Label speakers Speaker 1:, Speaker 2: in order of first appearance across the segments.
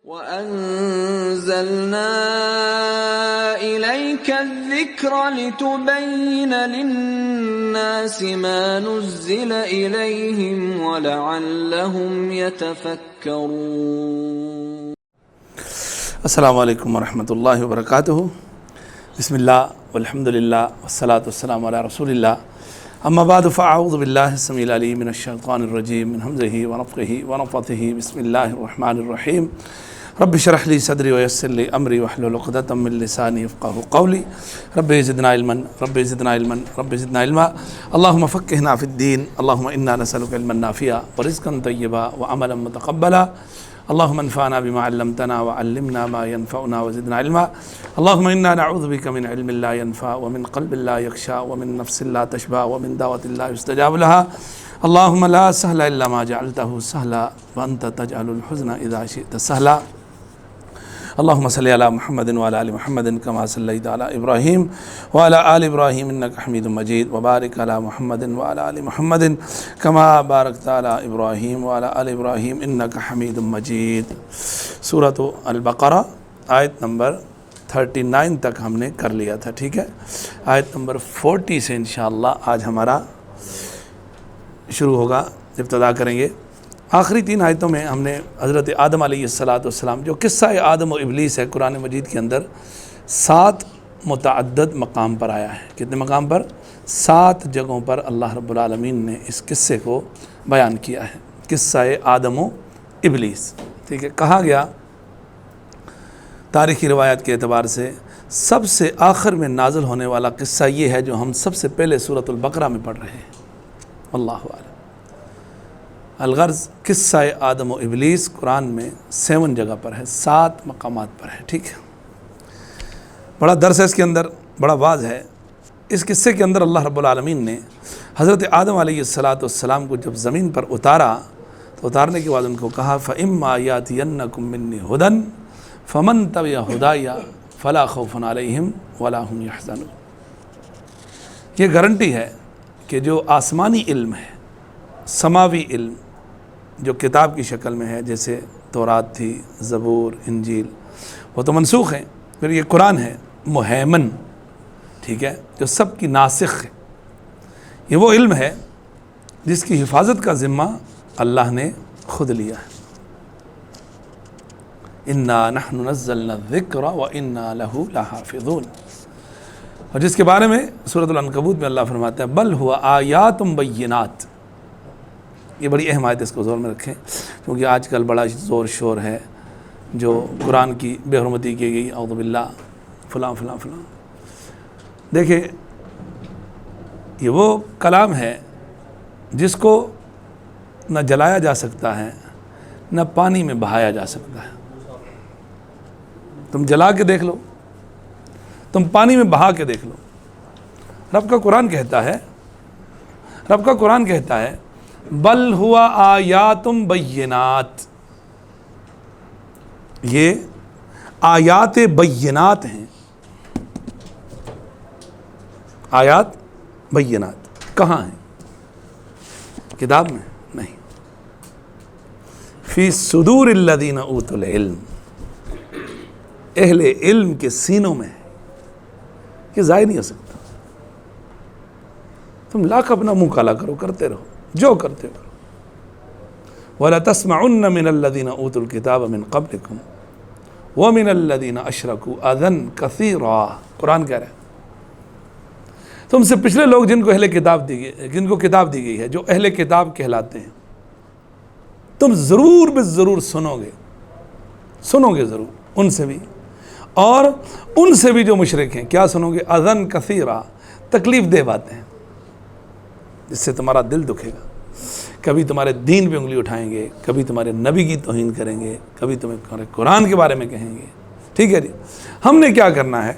Speaker 1: وَأَنزَلْنَا إِلَيْكَ الذِّكْرَ لِتُبَيِّنَ لِلنَّاسِ مَا نُزِّلَ إِلَيْهِمْ وَلَعَلَّهُمْ يَتَفَكَّرُونَ۔
Speaker 2: السلام علیکم ورحمۃ اللہ وبرکاتہ۔ بسم اللہ والحمد للہ والصلاۃ والسلام علی رسول اللہ، اما بعد فاعوذ باللہ السمیع العلیم من الشیطان الرجیم من ہمزہ ونفخہ ونفثہ، بسم اللہ الرحمن الرحیم۔ رب اشرح لی صدری ویسر لی امری واحلل عقدۃ من لسانی یفقہوا قولی۔ رب زدنا علما رب زدنا علما رب زدنا علما، اللہم فقہنا فی الدین، اللہم انا نسألک علما نافعا ورزقا طیبا وعملا متقبلا، اللہم انفعنا بما علمتنا وعلمنا ما ينفعنا وزدنا علما، اللہم انا نعوذ بک من علم لا ينفع ومن قلب لا يخشع ومن نفس لا تشبع ومن دعوة لا يستجاب لها، اللہم لا سهل الا ما جعلته سهلا وانت تجعل الحزن اذا شئت سهلا، اللہم صلی علی محمد وعلی آل محمد کما صلیت علی ابراہیم وعلی آل ابراہیم انک حمید مجید، وبارک علی محمد وعلی آل محمد کما بارکت علی ابراہیم وعلی آل ابراہیم انک حمید مجید۔ سورۃ البقرہ آیت نمبر 39 تک ہم نے کر لیا تھا، ٹھیک ہے۔ آیت نمبر 40 سے انشاءاللہ آج ہمارا شروع ہوگا، ابتدا کریں گے۔ آخری 3 آیتوں میں ہم نے حضرت آدم علیہ السلام جو قصہ آدم و ابلیس ہے قرآن مجید کے اندر 7 متعدد مقام پر آیا ہے۔ کتنے مقام پر؟ 7 جگہوں پر اللہ رب العالمین نے اس قصے کو بیان کیا ہے، قصہ آدم و ابلیس، ٹھیک ہے۔ کہا گیا تاریخی روایت کے اعتبار سے سب سے آخر میں نازل ہونے والا قصہ یہ ہے جو ہم سب سے پہلے سورۃ البقرہ میں پڑھ رہے ہیں، اللہ اعلم۔ الغرض قصہ آدم و ابلیس قرآن میں 7 جگہ پر ہے، 7 مقامات پر ہے، ٹھیک ہے۔ بڑا درس ہے اس کے اندر، بڑا واضح ہے۔ اس قصے کے اندر اللہ رب العالمین نے حضرت آدم علیہ السلام کو جب زمین پر اتارا تو اتارنے کے بعد ان کو کہا فَإِمَّا يَأْتِيَنَّكُم مِّنِّي هُدًى فَمَن تَبِعَ هُدَايَ فَلَا خَوْفٌ عَلَيْهِمْ وَلَا هُمْ يَحْزَنُونَ۔ یہ گارنٹی ہے کہ جو آسمانی علم ہے، سماوی علم جو کتاب کی شکل میں ہے، جیسے تورات تھی، زبور، انجیل، وہ تو منسوخ ہیں، پھر یہ قرآن ہے مہیمن، ٹھیک ہے، جو سب کی ناسخ ہے۔ یہ وہ علم ہے جس کی حفاظت کا ذمہ اللہ نے خود لیا ہے۔ انا نحن نزلنا الذکر وانا لہ لحافظون، اور جس کے بارے میں سورۃ العنکبوت میں اللہ فرماتا ہے بل ہوا آیات بینات۔ یہ بڑی اہم آیت، اس کو زور میں رکھیں، کیونکہ آج کل بڑا زور شور ہے جو قرآن کی بے حرمتی کی گئی، اعوذ باللہ، فلاں فلاں فلاں۔ دیکھیں یہ وہ کلام ہے جس کو نہ جلایا جا سکتا ہے نہ پانی میں بہایا جا سکتا ہے۔ تم جلا کے دیکھ لو، تم پانی میں بہا کے دیکھ لو، رب کا قرآن کہتا ہے بل ہوا آیات بینات، یہ آیات بینات ہیں۔ آیات بینات کہاں ہیں؟ کتاب میں نہیں، فی صدور الذین اوتوا العلم، اہل علم کے سینوں میں ہے، یہ ضائع نہیں ہو سکتا۔ تم لاکھ اپنا منہ کالا کرو، کرتے رہو جو کرتے ہو۔ وَلَتَسْمَعُنَّ مِنَ الَّذِينَ أُوتُوا الْكِتَابَ مِنْ قَبْلِكُمْ وَمِنَ الَّذِينَ أَشْرَكُوا أَذًى كَثِيرًا، قرآن کہہ رہا ہے تم سے پچھلے لوگ جن کو کتاب دی گئی ہے، جو اہل کتاب کہلاتے ہیں، تم ضرور بالضرور سنو گے ضرور ان سے بھی، اور ان سے بھی جو مشرک ہیں، کیا سنو گے؟ اذًى كثيرا، تکلیف دہ باتیں جس سے تمہارا دل دکھے گا۔ کبھی تمہارے دین پہ انگلی اٹھائیں گے، کبھی تمہارے نبی کی توہین کریں گے، کبھی تمہیں قرآن کے بارے میں کہیں گے، ٹھیک ہے جی۔ ہم نے کیا کرنا ہے؟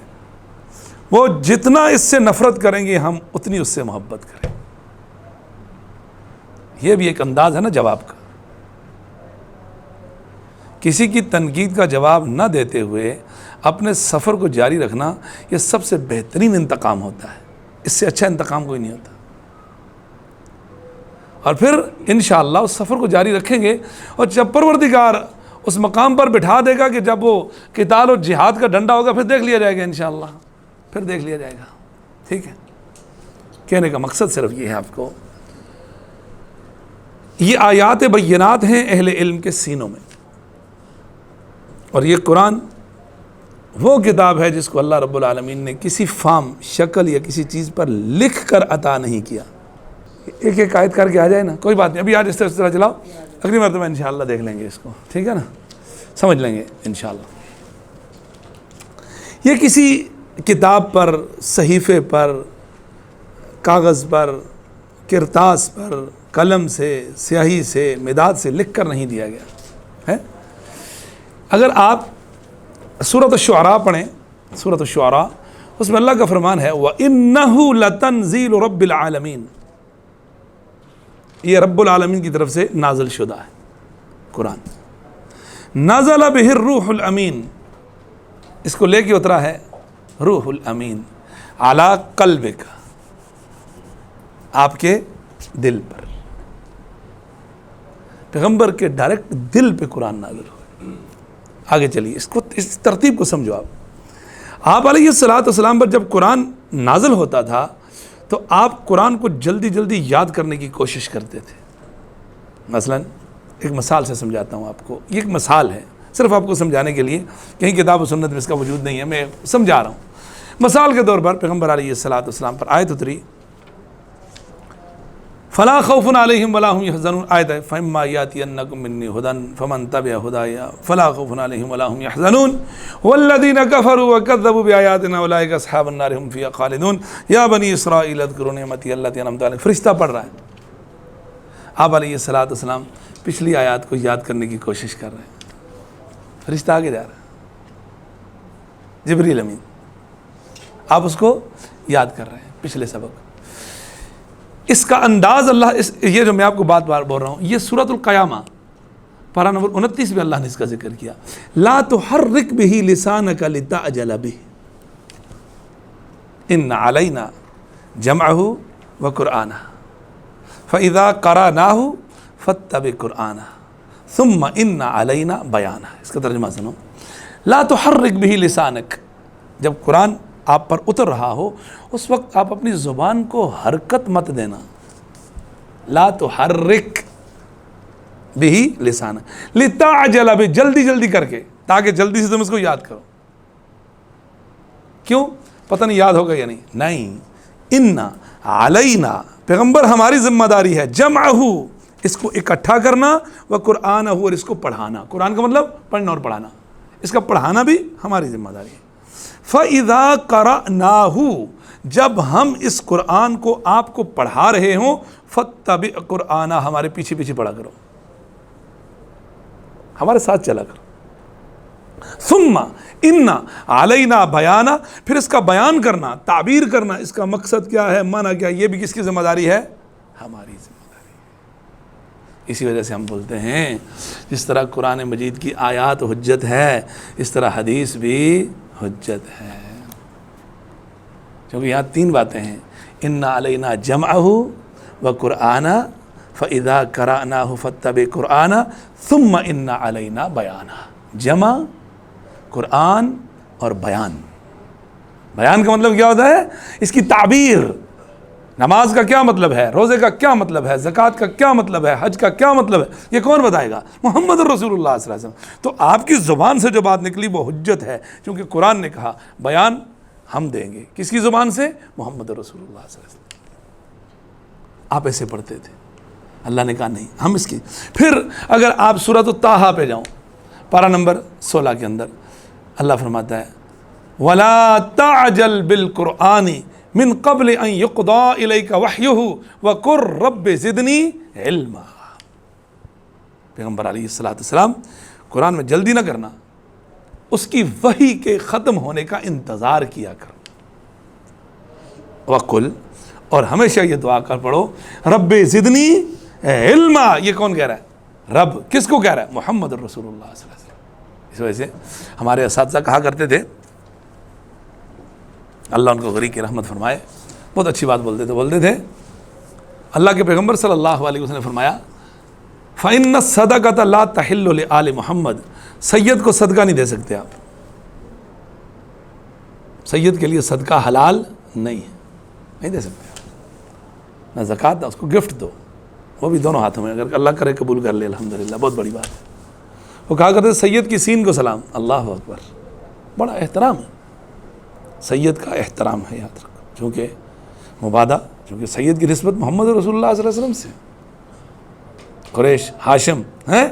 Speaker 2: وہ جتنا اس سے نفرت کریں گے ہم اتنی اس سے محبت کریں۔ یہ بھی ایک انداز ہے نا جواب کا۔ کسی کی تنقید کا جواب نہ دیتے ہوئے اپنے سفر کو جاری رکھنا یہ سب سے بہترین انتقام ہوتا ہے، اس سے اچھا انتقام کوئی نہیں ہوتا۔ اور پھر انشاءاللہ اس سفر کو جاری رکھیں گے، اور جب پروردگار اس مقام پر بٹھا دے گا کہ جب وہ قتال اور جہاد کا ڈنڈا ہوگا پھر دیکھ لیا جائے گا انشاءاللہ، پھر دیکھ لیا جائے گا. ٹھیک ہے، کہنے کا مقصد صرف یہ ہے آپ کو، یہ آیات بینات ہیں اہل علم کے سینوں میں، اور یہ قرآن وہ کتاب ہے جس کو اللہ رب العالمین نے کسی فارم، شکل یا کسی چیز پر لکھ کر عطا نہیں کیا. ایک ایک آیت کر کے آ جائے نا، کوئی بات نہیں، ابھی آج اس طرح چلاؤ، اگلی مرتبہ انشاءاللہ دیکھ لیں گے اس کو. ٹھیک ہے نا، سمجھ لیں گے انشاءاللہ. یہ کسی کتاب پر، صحیفے پر، کاغذ پر، کرتاس پر، قلم سے، سیاہی سے، مداد سے لکھ کر نہیں دیا گیا ہے. اگر آپ سورۃ الشعراء پڑھیں، سورۃ الشعراء، اس میں اللہ کا فرمان ہے وَإِنَّهُ لَتَنزِيلُ رَبِّ الْعَالَمِينَ، یہ رب العالمین کی طرف سے نازل شدہ ہے قرآن. نزل بہ الروح الامین، اس کو لے کے اترا ہے روح الامین علی قلبک، آپ کے دل پر. پیغمبر کے ڈائریکٹ دل پہ قرآن نازل ہو. آگے چلیے، اس ترتیب کو سمجھو. آپ علیہ السلام پر جب قرآن نازل ہوتا تھا تو آپ قرآن کو جلدی جلدی یاد کرنے کی کوشش کرتے تھے. مثلا ایک مثال سے سمجھاتا ہوں آپ کو، یہ ایک مثال ہے صرف آپ کو سمجھانے کے لیے، کہیں کتاب و سنت میں اس کا وجود نہیں ہے، میں سمجھا رہا ہوں. مثال کے طور پر پیغمبر علیہ السلام پر آیت اتری فلا خوف علیہم ولا هم يحزنون، آیت ہے فإما يأتينكم مني هدى فمن تبع هداي فلا خوف عليهم ولا هم يحزنون والذين كفروا وكذبوا بآياتنا أولئك أصحاب النار هم فيها خالدون يا بني إسرائيل اذكروا نعمتي التي أنعمت عليكم. فرشتہ پڑھ رہا ہے، آپ علیہ السلام پچھلی آیات کو یاد کرنے کی کوشش کر رہے ہیں. فرشتہ آگے جا رہا ہے، جبریل امین، آپ اس کو یاد کر رہے ہیں پچھلے سبق. اس کا انداز اللہ، یہ جو میں آپ کو بات بار بول رہا ہوں، یہ سورۃ القیامہ پارہ نمبر 29 میں اللہ نے اس کا ذکر کیا. لا تحرک به لسانک لتعجل به ان علینا جمعہ وقرآنہ فاذا قرأناہ فاتبع قرآنہ ثم ان علینا بیانہ. اس کا ترجمہ سنو. لا تحرک به لسانک، جب قرآن آپ پر اتر رہا ہو اس وقت آپ اپنی زبان کو حرکت مت دینا. لا تحرک بہ لسانک لتعجل بہ، جلدی جلدی کر کے، تاکہ جلدی سے تم اس کو یاد کرو. کیوں؟ پتہ نہیں یاد ہوگا یا نہیں. ان علینا، پیغمبر ہماری ذمہ داری ہے، جمعہ، اس کو اکٹھا کرنا، و قرآنہ، اور اس کو پڑھانا. قرآن کا مطلب پڑھنا اور پڑھانا، اس کا پڑھانا بھی ہماری ذمہ داری ہے. فَإِذَا قَرَأْنَاهُ، جب ہم اس قرآن کو آپ کو پڑھا رہے ہوں، فَاتَّبِعْ قُرْآنَ، ہمارے پیچھے پیچھے پڑھا کرو، ہمارے ساتھ چلا کرو. ثُمَّ إِنَّ عَلَيْنَا بَيَانَ، پھر اس کا بیان کرنا، تعبیر کرنا، اس کا مقصد کیا ہے، معنی کیا، یہ بھی کس کی ذمہ داری ہے؟ ہماری ذمہ داری ہے. اسی وجہ سے ہم بولتے ہیں جس طرح قرآن مجید کی آیات حجت ہے، اس طرح حدیث بھی حجت ہے. کیونکہ یہاں تین باتیں ہیں، ان علینا جمعہ و قرآنہ فاذا قرأناہ فاتبع قرآنہ ثم ان علینا بیانہ. جمع، قرآن اور بیان. بیان کا مطلب کیا ہوتا ہے؟ اس کی تعبیر. نماز کا کیا مطلب ہے، روزے کا کیا مطلب ہے، زکوٰۃ کا کیا مطلب ہے، حج کا کیا مطلب ہے، یہ کون بتائے گا؟ محمد رسول اللہ صلی اللہ علیہ وسلم. تو آپ کی زبان سے جو بات نکلی وہ حجت ہے، کیونکہ قرآن نے کہا بیان ہم دیں گے. کس کی زبان سے؟ محمد رسول اللہ صلی اللہ علیہ وسلم. آپ ایسے پڑھتے تھے، اللہ نے کہا نہیں، ہم اس کی. پھر اگر آپ سورۃ الطٰہٰ پہ جاؤں، پارہ نمبر 16 کے اندر اللہ فرماتا ہے وَلَا تَعْجَلْ بِالْقُرْآنِ من قبل ان يقضى الیک وحیہ وقل رب زدنی علما. پیغمبر علیہ السلام قرآن میں جلدی نہ کرنا، اس کی وحی کے ختم ہونے کا انتظار کیا کرو. وقل، اور ہمیشہ یہ دعا کر پڑھو رب زدنی علما. یہ کون کہہ رہا ہے؟ رب. کس کو کہہ رہا ہے؟ محمد رسول اللہ صلی اللہ علیہ وسلم. اس وجہ سے ہمارے اساتذہ کہا کرتے تھے، اللہ ان کو غریق کی رحمت فرمائے، بہت اچھی بات بولتے تھے. اللہ کے پیغمبر صلی اللہ علیہ وسلم نے فرمایا فَإِنَّ الصَّدَقَةَ لَا تَحِلُّ لِآلِ محمد سید کو صدقہ نہیں دے سکتے آپ، سید کے لیے صدقہ حلال نہیں ہے، نہیں دے سکتے نہ زکوٰۃ نہ اس کو گفٹ دو، وہ بھی دونوں ہاتھوں میں، اگر اللہ کرے قبول کر لے الحمدللہ بہت بڑی بات ہے۔ وہ کہا کرتے سید کی سین کو سلام، اللہ اکبر، بڑا احترام ہے، سید کا احترام ہے، یاد رکھو، چونکہ مبادہ، چونکہ سید کی نسبت محمد رسول اللہ صلی اللہ علیہ وسلم سے، قریش ہاشم ہیں،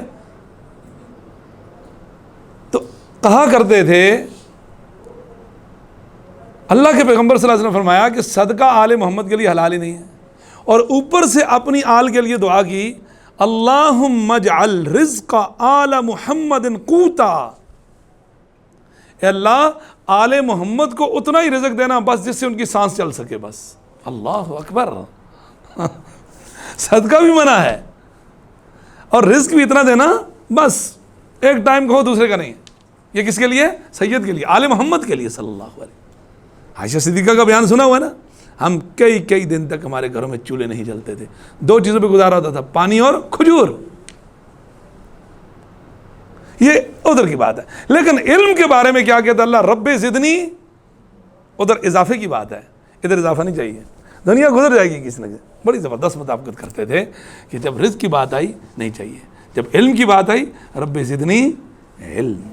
Speaker 2: تو کہا کرتے تھے اللہ کے پیغمبر صلی اللہ علیہ وسلم نے فرمایا کہ صدقہ آل محمد کے لیے حلال ہی نہیں ہے، اور اوپر سے اپنی آل کے لیے دعا کی، اللہم اجعل رزق آل محمد قوتا، اے اللہ آل محمد کو اتنا ہی رزق دینا بس جس سے ان کی سانس چل سکے، بس۔ اللہ اکبر، صدقہ بھی منع ہے اور رزق بھی اتنا دینا بس، ایک ٹائم کہو دوسرے کا نہیں۔ یہ کس کے لیے؟ سید کے لیے، آل محمد کے لیے صلی اللہ علیہ وسلم۔ عائشہ صدیقہ کا بیان سنا ہوا ہے نا، ہم کئی دن تک ہمارے گھروں میں چولہے نہیں جلتے تھے، دو چیزوں پہ گزارا ہوتا تھا، پانی اور کھجور، یہ ادھر کی بات ہے۔ لیکن علم کے بارے میں کیا کہتا اللہ، رب زدنی، ادھر اضافے کی بات ہے، ادھر اضافہ نہیں چاہیے، دنیا گزر جائے گی کسی نہ کسی۔ بڑی زبردست مطابقت کرتے تھے کہ جب رزق کی بات آئی نہیں چاہیے، جب علم کی بات آئی رب زدنی علم،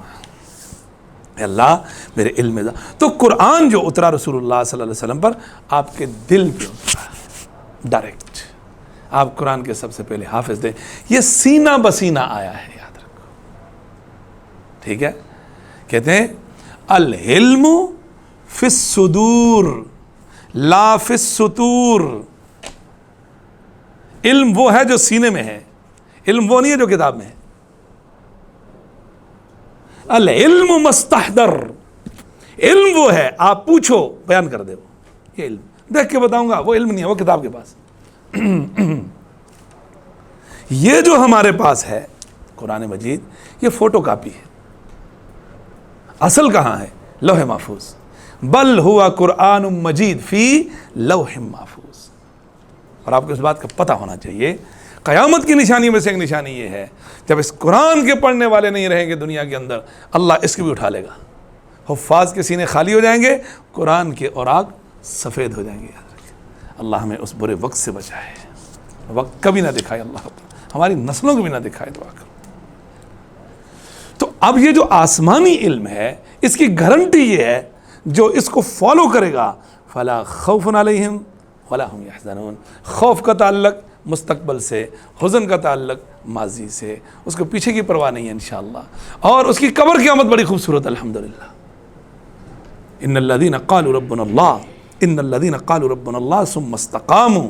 Speaker 2: اے اللہ میرے علم میں۔ تو قرآن جو اترا رسول اللہ صلی اللہ علیہ وسلم پر، آپ کے دل پہ اترا ڈائریکٹ، آپ قرآن کے سب سے پہلے حافظ تھے، یہ سینہ بسینہ آیا ہے، یاد رکھو، ٹھیک ہے۔ کہتے ہیں العلم فی الصدور لا فی السطور، علم وہ ہے جو سینے میں ہے، علم وہ نہیں ہے جو کتاب میں ہے۔ العلم مستحضر، علم وہ ہے آپ پوچھو بیان کر دے، وہ یہ علم دیکھ کے بتاؤں گا، وہ علم نہیں ہے، وہ کتاب کے پاس۔ یہ جو ہمارے پاس ہے قرآن مجید، یہ فوٹو کاپی ہے، اصل کہاں ہے؟ لوح محفوظ، بل ہوا قرآن مجید فی لوح محفوظ۔ اور آپ کو اس بات کا پتہ ہونا چاہیے، قیامت کی نشانی میں سے ایک نشانی یہ ہے، جب اس قرآن کے پڑھنے والے نہیں رہیں گے دنیا کے اندر، اللہ اس کو بھی اٹھا لے گا، حفاظ کے سینے خالی ہو جائیں گے، قرآن کے اوراق سفید ہو جائیں گے۔ یاد رکھیں، اللہ ہمیں اس برے وقت سے بچائے، وقت کبھی نہ دکھائے، اللہ ہماری نسلوں کو بھی نہ دکھائے، دعا کرو۔ تو اب یہ جو آسمانی علم ہے، اس کی گارنٹی یہ ہے جو اس کو فالو کرے گا، فلا خوف علیہم ولا هم یحزنون، خوف کا تعلق مستقبل سے، حزن کا تعلق ماضی سے، اس کو پیچھے کی پرواہ نہیں ہے انشاءاللہ۔ اور اس کی قبر قیامت بڑی خوبصورت، الحمدللہ۔ ان الذين قالوا ربنا الله، ان الذين قالوا ربنا الله ثم استقاموا،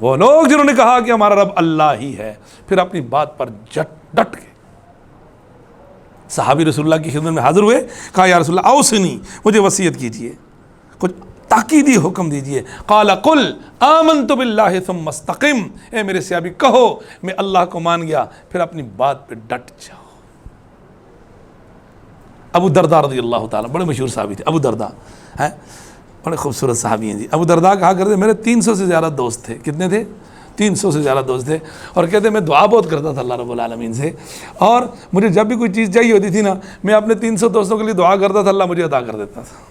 Speaker 2: وہ لوگ جنہوں نے کہا کہ ہمارا رب اللہ ہی ہے، پھر اپنی بات پر ڈٹ گئے۔ صحابی رسول اللہ کی خدمت میں حاضر ہوئے، کہا یا رسول اللہ اوصنی، مجھے وصیت کیجئے، کچھ تاکیدی حکم دیجئے۔ قال قل آمنت باللہ ثم استقم، اے میرے صحابی کہو میں اللہ کو مان گیا، پھر اپنی بات پہ ڈٹ جاؤ۔ ابو درداء رضی اللہ تعالیٰ، بڑے مشہور صحابی تھے ابو درداء، ہیں بڑے خوبصورت صحابی ہیں جی۔ ابو درداء کہا کرتے میرے 300 سے زیادہ دوست تھے، کتنے تھے؟ 300 سے زیادہ دوست تھے، اور کہتے میں دعا بہت کرتا تھا اللہ رب العالمین سے، اور مجھے جب بھی کوئی چیز چاہیے ہوتی تھی نا، میں اپنے 300 دوستوں کے لیے دعا کرتا تھا، اللہ مجھے عطا کر دیتا تھا۔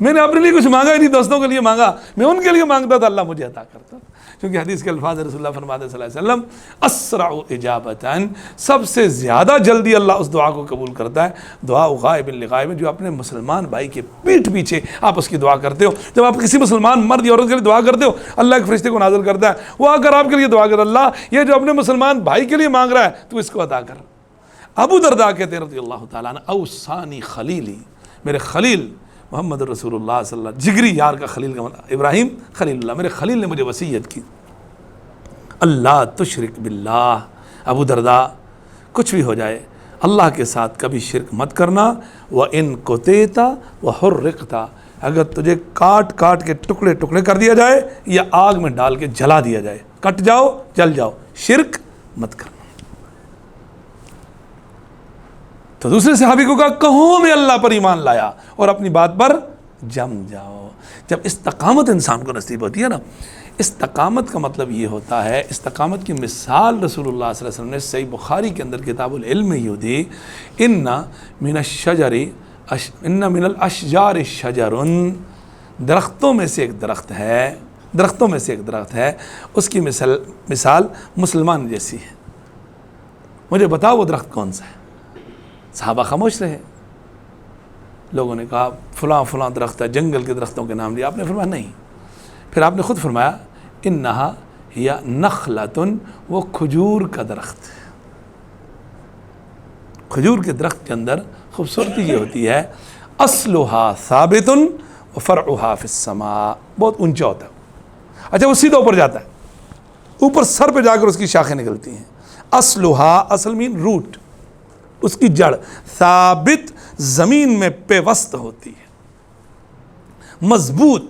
Speaker 2: میں نے اپنے لیے کچھ مانگا ہی نہیں، دوستوں کے لیے مانگا، میں ان کے لیے مانگتا تھا، اللہ مجھے عطا کرتا تھا۔ کیونکہ حدیث کے الفاظ رسول اللہ فرماتے ہیں صلی اللہ علیہ وسلم، اسرع اجابتاً، سب سے زیادہ جلدی اللہ اس دعا کو قبول کرتا ہے، دعا غائب لغائب، جو اپنے مسلمان بھائی کے پیٹھ پیچھے آپ اس کی دعا کرتے ہو۔ جب آپ کسی مسلمان مرد یا عورت کے لیے دعا کرتے ہو، اللہ ایک فرشتے کو نازل کرتا ہے، وہ آ کر آپ کے لیے دعا کر، اللہ یہ جو اپنے مسلمان بھائی کے لیے مانگ رہا ہے تو اس کو عطا کر۔ ابو درداء کہتے ہیں رضی اللہ تعالیٰ عنہ، اوصانی خلیلی، میرے خلیل محمد رسول اللہ صلی اللہ علیہ وسلم، جگری یار کا خلیل کا مطلب ابراہیم خلیل اللہ، میرے خلیل نے مجھے وصیت کی، اللہ تشرک باللہ، ابو درداء کچھ بھی ہو جائے اللہ کے ساتھ کبھی شرک مت کرنا، وَإِن قُتِلْتَ وَحُرِّقْتَ، اگر تجھے کاٹ کاٹ کے ٹکڑے ٹکڑے کر دیا جائے یا آگ میں ڈال کے جلا دیا جائے، کٹ جاؤ جل جاؤ، شرک مت کرنا۔ تو دوسرے صحابی کو کہا کہو میں اللہ پر ایمان لایا، اور اپنی بات پر جم جاؤ۔ جب استقامت انسان کو نصیب ہوتی ہے نا، استقامت کا مطلب یہ ہوتا ہے، استقامت کی مثال رسول اللہ صلی اللہ علیہ وسلم نے صحیح بخاری کے اندر کتاب العلم میں یہ دی، ان من الاشجار شجر، درختوں میں سے ایک درخت ہے، اس کی مثال مسلمان جیسی ہے۔ مجھے بتاؤ وہ درخت کون سا ہے؟ صحابہ خاموش رہے۔ لوگوں نے کہا فلاں فلاں درخت ہے، جنگل کے درختوں کے نام لیا، آپ نے فرمایا نہیں۔ پھر آپ نے خود فرمایا انہا یا نخلۃ، وہ کھجور کا درخت ہے۔ کھجور کے درخت کے اندر خوبصورتی یہ ہوتی ہے، اصلھا ثابت وفرعھا فی السماء، بہت اونچا ہوتا ہے، اچھا وہ سیدھا اوپر جاتا ہے، اوپر سر پہ جا کر اس کی شاخیں نکلتی ہیں۔ اصلھا، اصل مین روٹ، اس کی جڑ ثابت، زمین میں پیوست ہوتی ہے، مضبوط،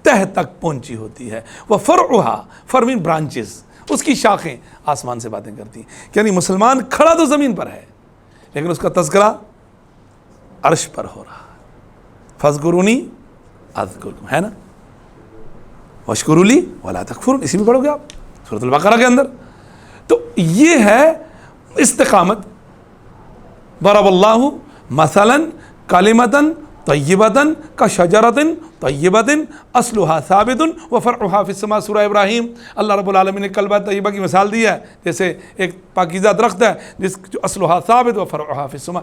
Speaker 2: تہ تک پہنچی ہوتی ہے۔ وفرعھا، فرع مین برانچز، اس کی شاخیں آسمان سے باتیں کرتی ہیں۔ یعنی مسلمان کھڑا تو زمین پر ہے لیکن اس کا تذکرہ عرش پر ہو رہا ہے۔ فاذکرونی اذکرکم، ہے نا، واشکروا لی ولا تکفرون، اسی میں پڑھو گے آپ سورۃ البقرہ کے اندر۔ تو یہ ہے استقامت۔ ضرب اللہ مثلا کلمۃ طیبۃ کشجرۃ طیبۃ اصلھا ثابت وفرعھا فی السماء، سورہ ابراہیم۔ اللہ رب العالمین نے کلمہ طیبہ کی مثال دی ہے، جیسے ایک پاکیزہ درخت ہے جس جو اصلھا ثابت وفرعھا فی السماء،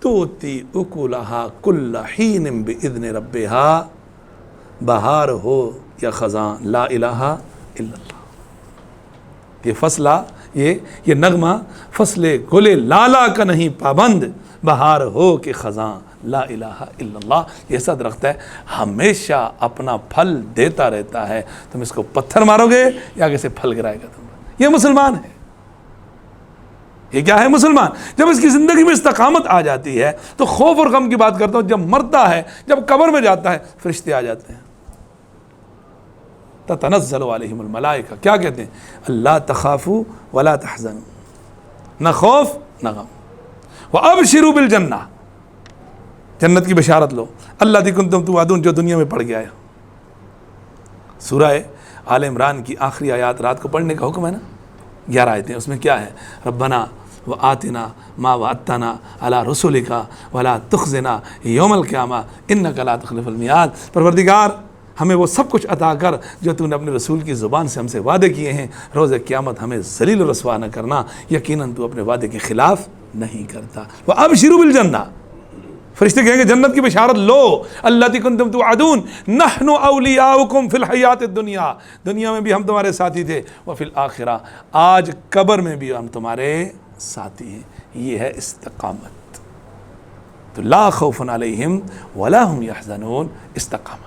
Speaker 2: تؤتی اکلھا کل حین باذن ربھا، بہار ہو یا خزاں، لا الہ الا اللہ۔ یہ فصلہ، یہ نغمہ فصل گل لالا کا نہیں پابند، بہار ہو کہ خزاں، لا الہ الا اللہ۔ یہ ایسا درخت ہے ہمیشہ اپنا پھل دیتا رہتا ہے، تم اس کو پتھر مارو گے یا آگے سے پھل گرائے گا تم۔ یہ مسلمان ہے، یہ کیا ہے؟ مسلمان۔ جب اس کی زندگی میں استقامت آ جاتی ہے تو خوف اور غم کی بات کرتا ہوں، جب مرتا ہے، جب قبر میں جاتا ہے، فرشتے آ جاتے ہیں، تتنزل علیہم الملائکہ، کیا کہتے ہیں؟ اللہ تخافوا ولا تحزنوا، نہ خوف نہ غم، وابشروا بالجنہ، جنت کی بشارت لو، التی کنتم توعدون، جو دنیا میں پڑھ گیا ہے۔ سورہ آل عمران کی آخری آیات رات کو پڑھنے کا حکم ہے نا، 11 آیتیں، اس میں کیا ہے؟ ربنا وآتنا ما وعدتنا علی رسلک ولا تخزنا یوم القیامہ انک لا تخلف المیعاد، پروردگار ہمیں وہ سب کچھ عطا کر جو تو نے اپنے رسول کی زبان سے ہم سے وعدے کیے ہیں، روز قیامت ہمیں ذلیل و رسوا نہ کرنا، یقیناً تو اپنے وعدے کے خلاف نہیں کرتا۔ وابشروا بالجنہ، فرشتے کہیں گے جنت کی بشارت لو، التی کنتم توعدون نحن اولیاؤکم فی الحیات الدنیا، دنیا میں بھی ہم تمہارے ساتھی تھے، وفی الآخرہ، آج قبر میں بھی ہم تمہارے ساتھی ہیں۔ یہ ہے استقامت۔ تو لا خوف علیہم ولا هم یحزنون، استقامت۔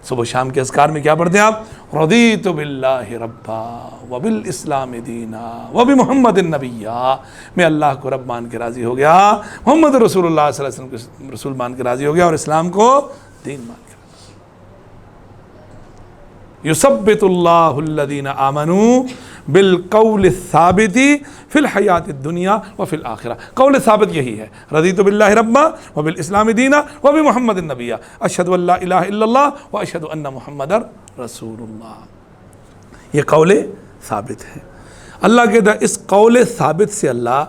Speaker 2: صبح و شام کے اذکار میں کیا پڑھتے ہیں آپ؟ رضیت باللہ ربا وبالاسلام دینا وبمحمد نبیا، میں اللہ کو رب مان کے راضی ہو گیا، محمد رسول اللہ صلی اللہ علیہ وسلم کو رسول مان کے راضی ہو گیا، اور اسلام کو دین مان کے راضی۔ یثبت اللہ الذین آمنوا بالقول الثابت فی الحیات الدنیا وفی الآخرہ، قول ثابت یہی ہے، رضیت باللہ ربا وبالاسلام دینا وبمحمد النبی، اشہد ان لا الہ الا اللہ واشہد ان محمد رسول اللہ۔ یہ قول ثابت ہے۔ اللہ کہتا ہے اس قول ثابت سے اللہ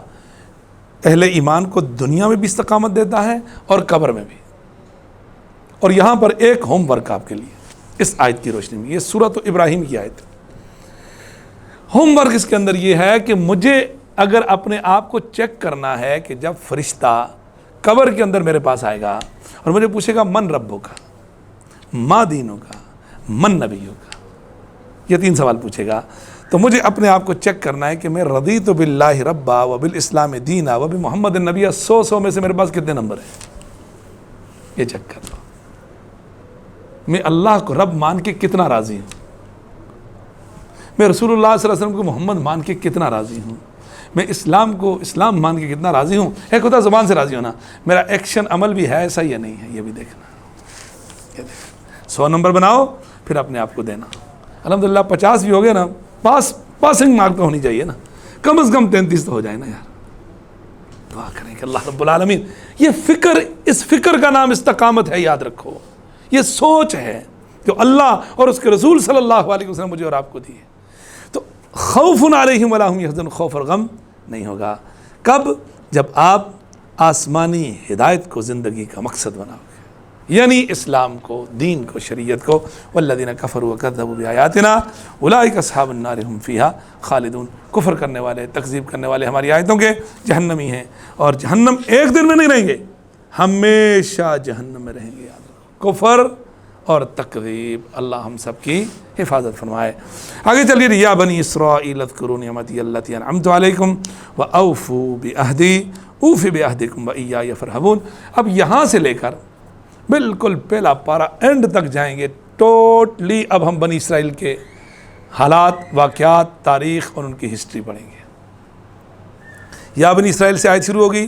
Speaker 2: اہل ایمان کو دنیا میں بھی استقامت دیتا ہے اور قبر میں بھی۔ اور یہاں پر ایک ہوم ورک آپ کے لیے اس آیت کی روشنی میں، یہ سورۃ ابراہیم کی آیت ہے۔ ہوم ورک اس کے اندر یہ ہے کہ مجھے اگر اپنے آپ کو چیک کرنا ہے کہ جب فرشتہ قبر کے اندر میرے پاس آئے گا اور مجھے پوچھے گا من ربوں کا، ما دینوں کا، من نبیوں کا، یہ 3 سوال پوچھے گا، تو مجھے اپنے آپ کو چیک کرنا ہے کہ میں رضیت باللہ ربا وبالاسلام دینا وبمحمد النبی، 100 میں سے میرے پاس کتنے نمبر ہیں؟ یہ چیک کر لو۔ میں اللہ کو رب مان کے کتنا راضی ہوں، میں رسول اللہ صلی اللہ علیہ وسلم کو محمد مان کے کتنا راضی ہوں، میں اسلام کو اسلام مان کے کتنا راضی ہوں۔ ایک ہوتا ہے زبان سے راضی ہونا، میرا ایکشن عمل بھی ہے ایسا یا نہیں ہے، یہ بھی دیکھنا۔ 100 نمبر بناؤ، پھر اپنے آپ کو دینا۔ الحمدللہ 50 بھی ہو گئے نا، پاسنگ مارک تو ہونی چاہیے نا، کم از کم 33 تو ہو جائے نا یار۔ دعا کریں کہ اللہ رب العالمین، یہ فکر، اس فکر کا نام استقامت ہے، یاد رکھو، یہ سوچ ہے، جو اللہ اور اس کے رسول صلی اللہ علیہ وسلم مجھے اور آپ کو دی ہے۔ تو خوف علیہم ولا ہم یحزنون، خوف اور غم نہیں ہوگا۔ کب؟ جب آپ آسمانی ہدایت کو زندگی کا مقصد بناؤ گے، یعنی اسلام کو، دین کو، شریعت کو۔ والذین کفروا وکذبوا بآیاتنا اولئک اصحاب النار هم فیها خالدون، کفر کرنے والے، تکذیب کرنے والے ہماری آیتوں کے جہنمی ہیں، اور جہنم ایک دن میں نہیں رہیں گے، ہمیشہ جہنم میں رہیں گے۔ یاد رکھو، کفر اور تکذیب، اللہ ہم سب کی حفاظت فرمائے۔ آگے چلیے، یا بنی اسرائیل اذکروا نعمتی التی انعمت علیکم واوفوا بعہدی اوفی بعہدکم وایای فارہبون۔ اب یہاں سے لے کر بالکل پہلا پارا اینڈ تک جائیں گے، ٹوٹلی اب ہم بنی اسرائیل کے حالات، واقعات، تاریخ اور ان کی ہسٹری پڑھیں گے۔ یا بنی اسرائیل سے آیت شروع ہوگی،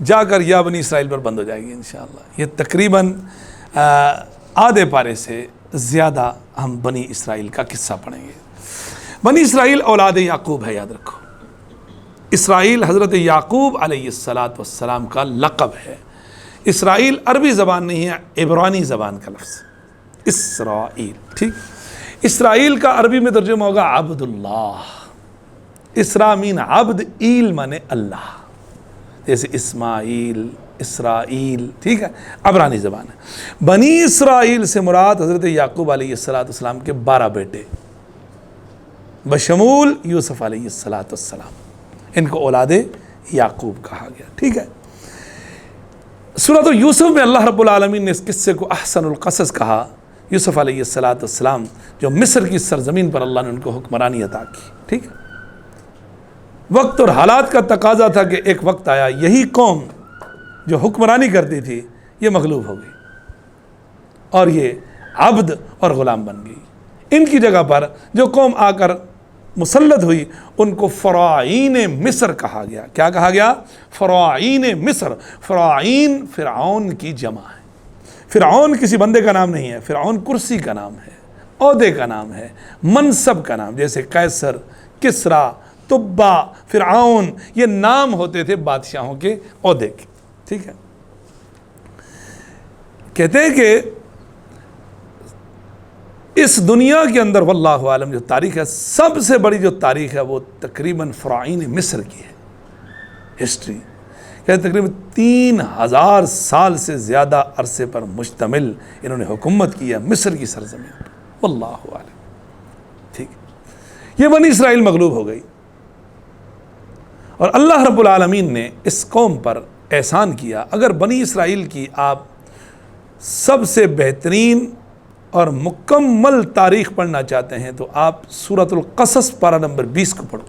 Speaker 2: جا کر یا بنی اسرائیل پر بند ہو جائے گی انشاءاللہ۔ یہ تقریباً آدھے پارے سے زیادہ ہم بنی اسرائیل کا قصہ پڑھیں گے۔ بنی اسرائیل اولاد یعقوب ہے، یاد رکھو۔ اسرائیل حضرت یعقوب علیہ السلام کا لقب ہے۔ اسرائیل عربی زبان نہیں ہے، عبرانی زبان کا لفظ اسرائیل، ٹھیک۔ اسرائیل کا عربی میں ترجمہ ہوگا عبداللہ۔ اسرا مین عبد، ایل مانے اللہ، جیسے اسماعیل، اسرائیل، ٹھیک ہے، عبرانی زبان ہے۔ بنی اسرائیل سے مراد حضرت یعقوب علیہ السلام کے 12 بیٹے بشمول یوسف علیہ السلام، ان کو اولاد یعقوب کہا گیا، ٹھیک ہے۔ سورۃ یوسف میں اللہ رب العالمین نے اس قصے کو احسن القصص کہا۔ یوسف علیہ السلام جو مصر کی سرزمین پر اللہ نے ان کو حکمرانی عطا کی، ٹھیک ہے۔ وقت اور حالات کا تقاضا تھا کہ ایک وقت آیا، یہی قوم جو حکمرانی کرتی تھی یہ مغلوب ہو گئی اور یہ عبد اور غلام بن گئی۔ ان کی جگہ پر جو قوم آ کر مسلط ہوئی ان کو فراعین مصر کہا گیا۔ کیا کہا گیا؟ فراعین مصر۔ فراعین فرعون کی جمع ہے۔ فرعون کسی بندے کا نام نہیں ہے، فرعون کرسی کا نام ہے، عہدے کا نام ہے، منصب کا نام، جیسے قیصر، کسریٰ، تبا، فرعون، یہ نام ہوتے تھے بادشاہوں کے عہدے کے، ٹھیک ہے۔ کہتے ہیں کہ اس دنیا کے اندر واللہ عالم جو تاریخ ہے، سب سے بڑی جو تاریخ ہے وہ تقریباً فراعین مصر کی ہے، ہسٹری کہ تقریباً 3000 سال سے زیادہ عرصے پر مشتمل انہوں نے حکومت کی ہے مصر کی سرزمین پر، واللہ عالم، ٹھیک ہے۔ یہ بنی اسرائیل مغلوب ہو گئی اور اللہ رب العالمین نے اس قوم پر احسان کیا۔ اگر بنی اسرائیل کی آپ سب سے بہترین اور مکمل تاریخ پڑھنا چاہتے ہیں تو آپ سورۃ القصص پارہ نمبر 20 کو پڑھو۔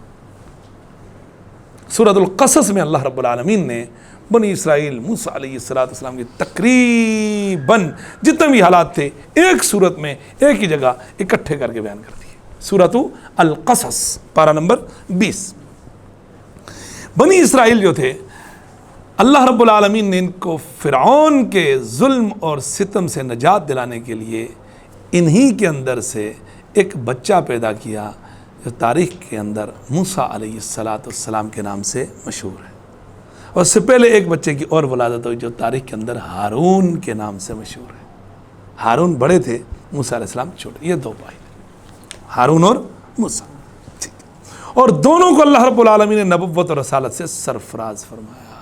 Speaker 2: سورۃ القصص میں اللہ رب العالمین نے بنی اسرائیل، موسیٰ علیہ السلام کی تقریباً جتنے بھی حالات تھے ایک سورت میں ایک ہی جگہ اکٹھے کر کے بیان کر دیے۔ سورۃ القصص پارہ نمبر 20۔ بنی اسرائیل جو تھے، اللہ رب العالمین نے ان کو فرعون کے ظلم اور ستم سے نجات دلانے کے لیے انہی کے اندر سے ایک بچہ پیدا کیا جو تاریخ کے اندر موسیٰ علیہ السلام کے نام سے مشہور ہے، اور اس سے پہلے ایک بچے کی اور ولادت ہوئی جو تاریخ کے اندر ہارون کے نام سے مشہور ہے۔ ہارون بڑے تھے، موسیٰ علیہ السلام چھوٹے، یہ 2 بھائی ہارون اور موسیٰ، اور دونوں کو اللہ رب العالمین نے نبوت اور رسالت سے سرفراز فرمایا،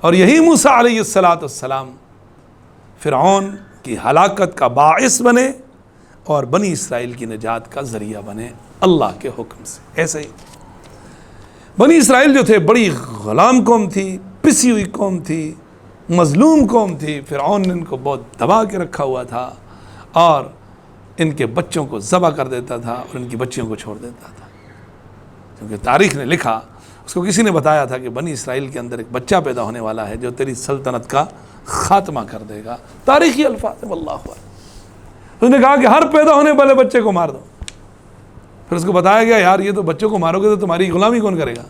Speaker 2: اور یہی موسیٰ علیہ السلام فرعون کی ہلاکت کا باعث بنے اور بنی اسرائیل کی نجات کا ذریعہ بنے اللہ کے حکم سے۔ ایسے ہی بنی اسرائیل جو تھے بڑی غلام قوم تھی، پسی ہوئی قوم تھی، مظلوم قوم تھی۔ فرعون نے ان کو بہت دبا کے رکھا ہوا تھا اور ان کے بچوں کو ذبح کر دیتا تھا اور ان کی بچیوں کو چھوڑ دیتا تھا، کیونکہ تاریخ نے لکھا، اس کو کسی نے بتایا تھا کہ بنی اسرائیل کے اندر ایک بچہ پیدا ہونے والا ہے جو تیری سلطنت کا خاتمہ کر دے گا۔ تاریخی الفاظ واللہ اعلم۔ اس نے کہا کہ ہر پیدا ہونے والے بچے کو مار دو۔ پھر اس کو بتایا گیا یار یہ تو بچوں کو مارو گے تو تمہاری غلامی کون کرے گا؟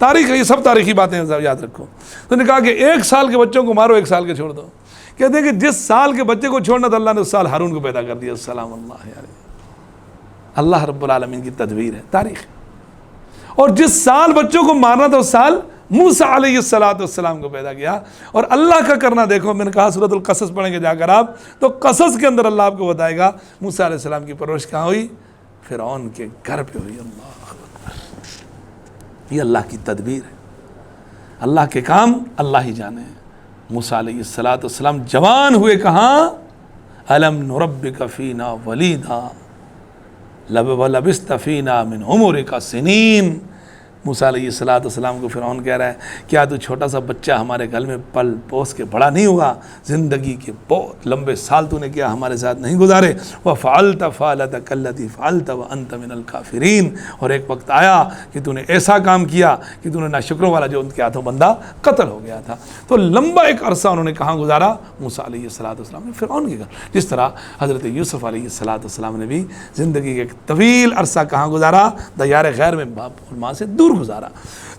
Speaker 2: تاریخ ہے، یہ سب تاریخی باتیں یاد رکھو۔ اس نے کہا کہ 1 سال کے بچوں کو مارو، 1 سال کے چھوڑ دو۔ کہتے ہیں کہ جس سال کے بچے کو چھوڑنا تھا اللہ نے اس سال ہارون کو پیدا کر دیا، السلام اللہ علیہ۔ اللہ رب العالمین کی تدبیر ہے، تاریخ ہے۔ اور جس سال بچوں کو مارنا تھا اس سال موسیٰ علیہ السلام کو پیدا کیا. اور اللہ کا کرنا دیکھو، میں نے کہا سورۃ القصص پڑھیں گے جا کر آپ، تو قصص کے اندر اللہ آپ کو بتائے گا موسیٰ علیہ السلام کی پرورش کہاں ہوئی؟ فرعون کے گھر پہ ہوئی. اللہ اکبر، یہ اللہ کی تدبیر ہے، اللہ کے کام اللہ ہی جانے ہیں. موسیٰ علیہ السلام جوان ہوئے کہاں؟ الم نربک فینا ولیدا لبست فینا من عمرک سنین. موسیٰ علیہ السلام کو فرعون کہہ رہا ہے کیا تو چھوٹا سا بچہ ہمارے گھر میں پل پوس کے بڑا نہیں ہوگا؟ زندگی کے بہت لمبے سال تو نے کیا ہمارے ساتھ نہیں گزارے. وَفَعَلْتَ فَعَلَتَكَ الَّتِي فَعَلْتَ وَأَنْتَ مِنَ الْكَافِرِينَ. اور ایک وقت آیا کہ تو نے ایسا کام کیا کہ تو نے ناشکروں والا جو ان کے ہاتھوں بندہ قتل ہو گیا تھا. تو لمبا ایک عرصہ انہوں نے کہاں گزارا؟ موسیٰ علیہ السلام نے فرعون کے گھر. جس طرح حضرت یوسف علیہ السلام نے بھی زندگی کے ایک طویل عرصہ کہاں گزارا؟ دیار غیر میں باپ اور ماں سے دور گزارا.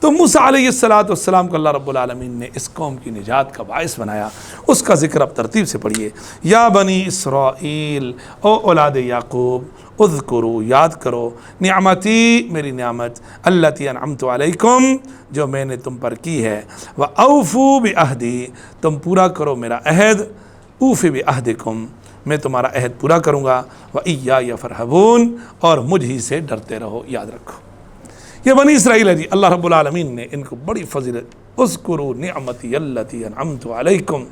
Speaker 2: تو موسیٰ علیہ السلام کو اللہ رب العالمین نے اس قوم کی نجات کا باعث بنایا. اس کا ذکر اب ترتیب سے پڑھیے. یا بنی اسرائیل، او اولاد یعقوب، اذکروا، یاد کرو، نعمتی، میری نعمت، التی انعمت علیکم، جو میں نے تم پر کی ہے، واوفوا بعہدی، تم پورا کرو میرا عہد، اوفی بعہدکم، میں تمہارا عہد پورا کروں گا، وایای فرحبون، اور مجھ ہی سے ڈرتے رہو. یاد رکھو یہ بنی اسرائیل ہے جی. اللہ رب العالمین نے ان کو بڑی فضیلت، اذکروا نعمتی التی انعمت علیکم.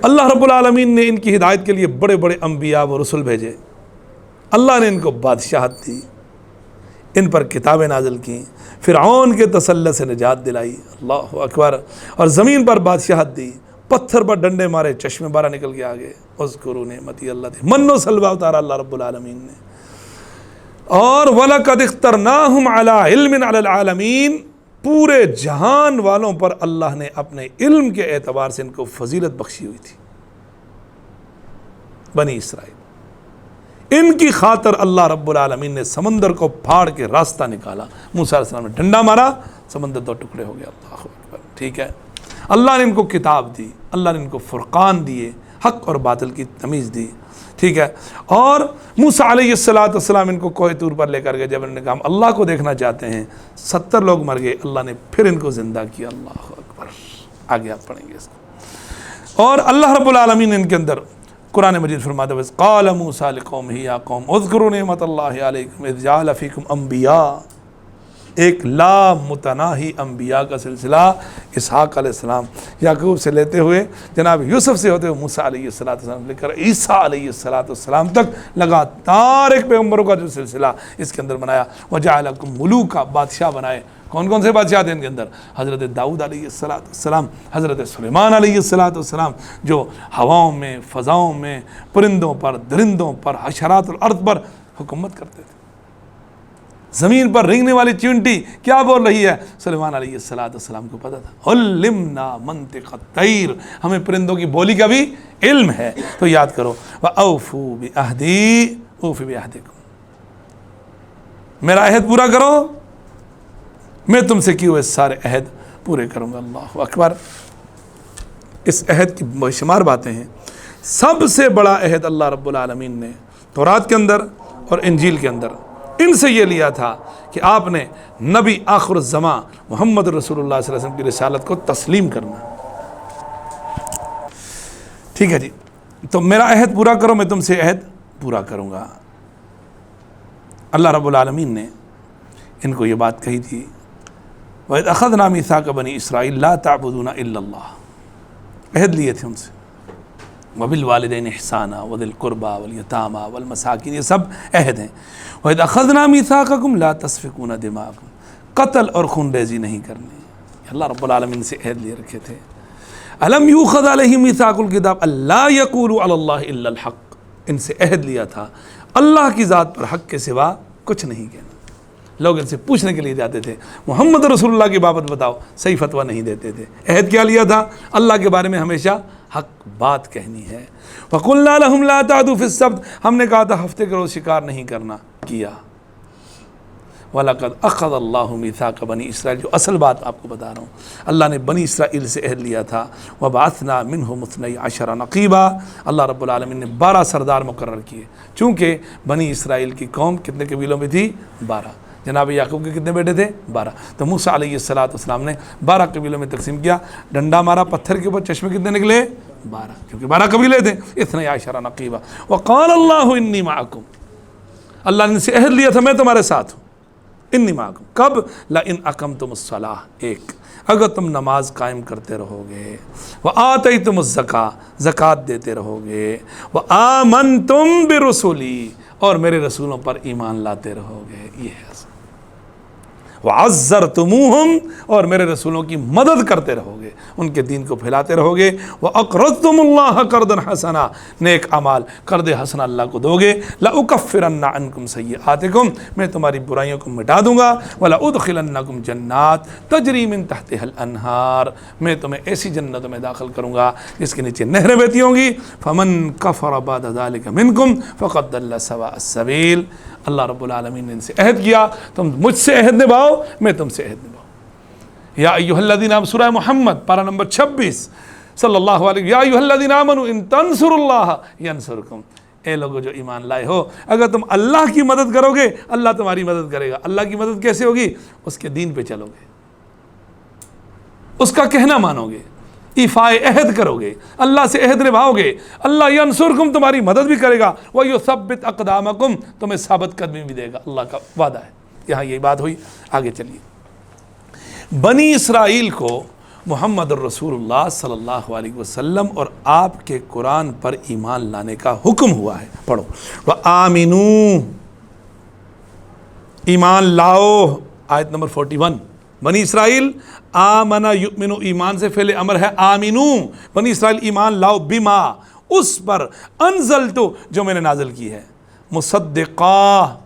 Speaker 2: اللہ رب العالمین نے ان کی ہدایت کے لیے بڑے بڑے انبیاء و رسول بھیجے. اللہ نے ان کو بادشاہت دی، ان پر کتابیں نازل کی، فرعون کے تسلط سے نجات دلائی. اللہ اکبر. اور زمین پر بادشاہت دی، پتھر پر ڈنڈے مارے، چشمے بارہ نکل کے آگے. اذکروا نعمتی التی، من و سلوہ اتارا اللہ رب العالمین نے. اور وَلَقَدِ اخْتَرْنَاهُمْ عَلَىٰ عِلْمٍ عَلَى الْعَالَمِينَ، پورے جہان والوں پر اللہ نے اپنے علم کے اعتبار سے ان کو فضیلت بخشی ہوئی تھی. بنی اسرائیل، ان کی خاطر اللہ رب العالمین نے سمندر کو پھاڑ کے راستہ نکالا. موسیٰ علیہ السلام نے ڈنڈا مارا، سمندر دو ٹکڑے ہو گیا. اللہ اکبر. ٹھیک ہے، اللہ نے ان کو کتاب دی، اللہ نے ان کو فرقان دیے، حق اور باطل کی تمیز دی. ٹھیک ہے. اور موسیٰ علیہ السلام ان کو کوہ طور پر لے کر گئے. جب انہوں نے کہا ہم اللہ کو دیکھنا چاہتے ہیں، 70 لوگ مر گئے، اللہ نے پھر ان کو زندہ کیا. اللہ اکبر. آگے آپ پڑھیں گے اس کو. اور اللہ رب العالمین نے ان کے اندر قرآن مجید فرماتا ہے قال موسیٰ لقومہ یا قوم اذکروا نعمت اللہ علیکم اذ جعل فیکم انبیاء. ایک لا متناہی انبیاء کا سلسلہ اسحاق علیہ السلام یعقوب سے لیتے ہوئے جناب یوسف سے ہوتے ہوئے موسیٰ علیہ السلام لے کر عیسیٰ علیہ السلام تک لگاتار ایک پیغمبروں کا جو سلسلہ اس کے اندر بنایا. وجعلکم ملوکا، بادشاہ بنائے. کون کون سے بادشاہ تھے ان کے اندر؟ حضرت داؤد علیہ السلام، حضرت سلیمان علیہ السلام، جو ہواؤں میں، فضاؤں میں، پرندوں پر، درندوں پر، حشرات الارض پر حکومت کرتے تھے. زمین پر رینگنے والی چونٹی کیا بول رہی ہے؟ سلیمان علیہ السلام کو پتہ تھا. علمنا منطق الطیر، ہمیں پرندوں کی بولی کا بھی علم ہے. تو یاد کرو وَأَوْفُوا بِعَهْدِي أُوفِ بِعَهْدِكُمْ، میرا عہد پورا کرو، میں تم سے کیے ہوئے سارے عہد پورے کروں گا. اللہ اکبر. اس عہد کی بے شمار باتیں ہیں. سب سے بڑا عہد اللہ رب العالمین نے تورات کے اندر اور انجیل کے اندر ان سے یہ لیا تھا کہ آپ نے نبی آخر الزماں محمد رسول اللہ صلی اللہ علیہ وسلم کی رسالت کو تسلیم کرنا. ٹھیک ہے جی. تو میرا عہد پورا کرو، میں تم سے عہد پورا کروں گا. اللہ رب العالمین نے ان کو یہ بات کہی تھی وَإِذْ أَخَذْنَا مِيثَاقَ بَنِي إِسْرَائِيلَ لَا تَعْبُدُونَ إِلَّا اللَّهَ، عہد لیے تھے ان سے. وَبِالْوَالِدَيْنِ إِحْسَانًا وَذِي الْقُرْبَى وَالْيَتَامَى وَالْمَسَاكِينِ، یہ سب عہد ہیں. وَإِذْ أَخَذْنَا مِيثَاقَكُمْ لَا تَسْفِكُونَ دِمَاءَكُمْ، قتل اور خون ریزی نہیں کرنی. اللہ رب العالمین سے عہد لیے رکھے تھے. أَلَمْ يُؤْخَذْ عَلَيْهِمْ مِيثَاقُ الْكِتَابِ أَلَّا يَقُولُوا عَلَى اللَّهِ إِلَّا الْحَقَّ، ان سے عہد لیا تھا اللہ کی ذات پر حق کے سوا کچھ نہیں کہنا. لوگ ان سے پوچھنے کے لیے جاتے تھے محمد رسول اللہ کی بابت بتاؤ، صحیح فتویٰ نہیں دیتے تھے. عہد کیا لیا تھا؟ اللہ کے بارے میں ہمیشہ حق بات کہنی ہے. وَقُلْنَا لَهُمْ لَا تَعْدُوا فِي السَّبْتِ، ہم نے کہا تھا ہفتے کے روز شکار نہیں کرنا، کیا. وَلَقَدْ أَخَذَ اللَّهُ مِيثَاقَ بَنِي اسرائیل، جو اصل بات آپ کو بتا رہا ہوں، اللہ نے بنی اسرائیل سے عہد لیا تھا. وَبَعَثْنَا مِنْهُمْ اثْنَيْ عَشَرَ نَقِيبًا، اللہ رب العالمین نے 12 سردار مقرر کیے. چونکہ بنی اسرائیل کی قوم کتنے قبیلوں میں تھی؟ 12. جناب یعقوب کے کتنے بیٹے تھے؟ 12. تو موسیٰ علیہ السلام نے 12 قبیلوں میں تقسیم کیا، ڈنڈا مارا پتھر کے اوپر، چشمے کتنے نکلے؟ 12، کیونکہ 12 قبیلے تھے. 12 نقیبا وقال اللہ انی معکم، اللہ نے ان سے عہد لیا تھا میں تمہارے ساتھ ہوں. انی معکم کب؟ لئن اقمتم الصلاۃ، ایک اگر تم نماز قائم کرتے رہو گے، وآتیتم الزکاۃ، زکوٰۃ دیتے رہو گے، وآمنتم برسلی، اور میرے رسولوں پر ایمان لاتے رہو گے. یہ ہے وعزرتموہم، اور میرے رسولوں کی مدد کرتے رہو گے، ان کے دین کو پھیلاتے رہو گے. وَأَقْرَضْتُمُ اللَّهَ قَرْضًا حَسَنًا، نیک اعمال قرض حسنہ اللہ کو دو گے. لَأُكَفِّرَنَّ عَنْكُمْ سَيِّئَاتِكُمْ، میں تمہاری برائیوں کو مٹا دوں گا. وَلَأُدْخِلَنَّكُمْ جَنَّاتٍ تَجْرِي مِن تَحْتِهَا الْأَنْهَارُ، میں تمہیں ایسی جنتوں میں داخل کروں گا جس کے نیچے نہریں بہتی ہوں گی. فَمَن كَفَرَ بَعْدَ ذَلِكَ مِنكُمْ فَقَدْ ضَلَّ سَوَاءَ السَّبِيلِ. اللہ رب العالمین نے ان سے عہد کیا، تم مجھ سے عہد نبھاؤ، میں تم سے عہد نبھاؤ. یا ایھا الذین آمنوا، سورہ محمد پارہ نمبر 26 صلی اللہ علیہ، یا ایھا الذین آمنوا ان تنصروا اللہ ینصرکم، اے لوگو جو ایمان لائے ہو، اگر تم اللہ کی مدد کرو گے اللہ تمہاری مدد کرے گا. اللہ کی مدد کیسے ہوگی؟ اس کے دین پہ چلو گے، اس کا کہنا مانو گے، ایفائے عہد کرو گے، اللہ سے عہد نبھاؤ گے. اللہ ینصرکم، تمہاری مدد بھی کرے گا. وَيُثَبِّتْ أَقْدَامَكُمْ، تمہیں ثابت قدمی بھی دے گا. اللہ کا وعدہ ہے. یہاں یہی بات ہوئی. آگے چلیے. بنی اسرائیل کو محمد الرسول اللہ صلی اللہ علیہ وسلم اور آپ کے قرآن پر ایمان لانے کا حکم ہوا ہے. پڑھو. وَآمِنُوا، ایمان لاؤ. آیت نمبر 41. بنی اسرائیل آمنا یؤمنو، ایمان سے فعل امر ہے آمینو، بنی اسرائیل ایمان لاؤ، بما، اس پر، انزلتو، جو میں نے نازل کی ہے. مصدقا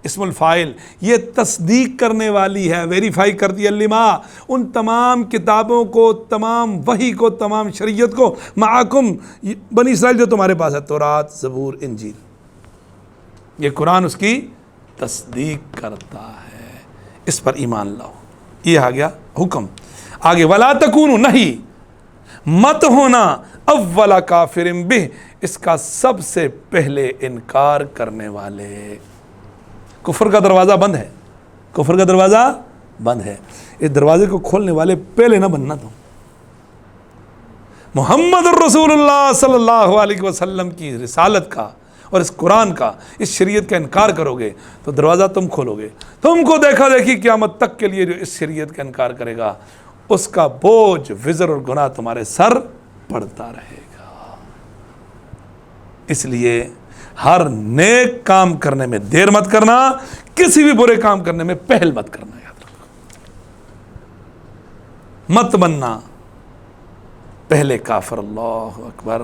Speaker 2: اسم الفاعل، یہ تصدیق کرنے والی ہے، ویریفائی کر دیا. لما، ان تمام کتابوں کو، تمام وحی کو، تمام شریعت کو. معکم، بنی اسرائیل جو تمہارے پاس ہے، تورات، زبور، انجیل، یہ قرآن اس کی تصدیق کرتا ہے، اس پر ایمان لاؤ. یہ آ گیا حکم. آگے ولا تکونوا، نہیں مت ہونا، اول کافر بہ، اس کا سب سے پہلے انکار کرنے والے. کفر کا دروازہ بند ہے، کفر کا دروازہ بند ہے. اس دروازے کو کھولنے والے پہلے نہ بننا. تم محمد الرسول اللہ صلی اللہ علیہ وسلم کی رسالت کا اور اس قرآن کا، اس شریعت کا انکار کرو گے تو دروازہ تم کھولو گے. تم کو دیکھا دیکھی قیامت تک کے لیے جو اس شریعت کا انکار کرے گا اس کا بوجھ، وزر اور گناہ تمہارے سر پڑتا رہے گا. اس لیے ہر نیک کام کرنے میں دیر مت کرنا، کسی بھی برے کام کرنے میں پہل مت کرنا. یاد رکھو، مت بننا پہلے کافر. اللہ اکبر.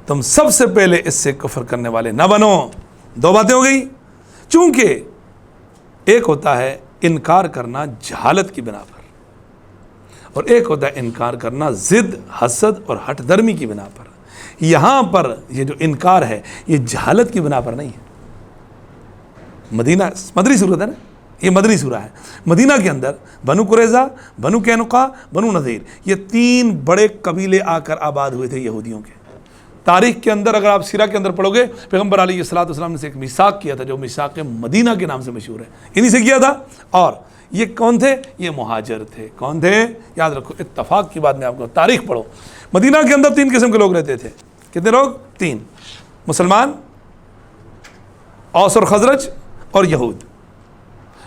Speaker 2: تم سب سے پہلے اس سے کفر کرنے والے نہ بنو. دو باتیں ہو گئی. چونکہ ایک ہوتا ہے انکار کرنا جہالت کی بنا پر، اور ایک ہوتا ہے انکار کرنا ضد، حسد اور ہٹ درمی کی بنا پر. یہاں پر یہ جو انکار ہے یہ جہالت کی بنا پر نہیں ہے. مدینہ مدنی صورت ہے نا، یہ مدنی سورہ ہے. مدینہ کے اندر بنو قریظہ، بنو قینقاع، بنو نذیر، یہ 3 بڑے قبیلے آ کر آباد ہوئے تھے یہودیوں کے. تاریخ کے اندر اگر آپ سیرہ کے اندر پڑھو گے، پیغمبر علیہ السلام نے سے ایک میثاق کیا تھا جو میثاق مدینہ کے نام سے مشہور ہے، انہی سے کیا تھا. اور یہ کون تھے؟ یہ مہاجر تھے. کون تھے؟ یاد رکھو، اتفاق کی بات میں آپ کو، تاریخ پڑھو. مدینہ کے اندر 3 قسم کے لوگ رہتے تھے. کتنے لوگ؟ 3. مسلمان، اوس اور خزرج، اور یہود.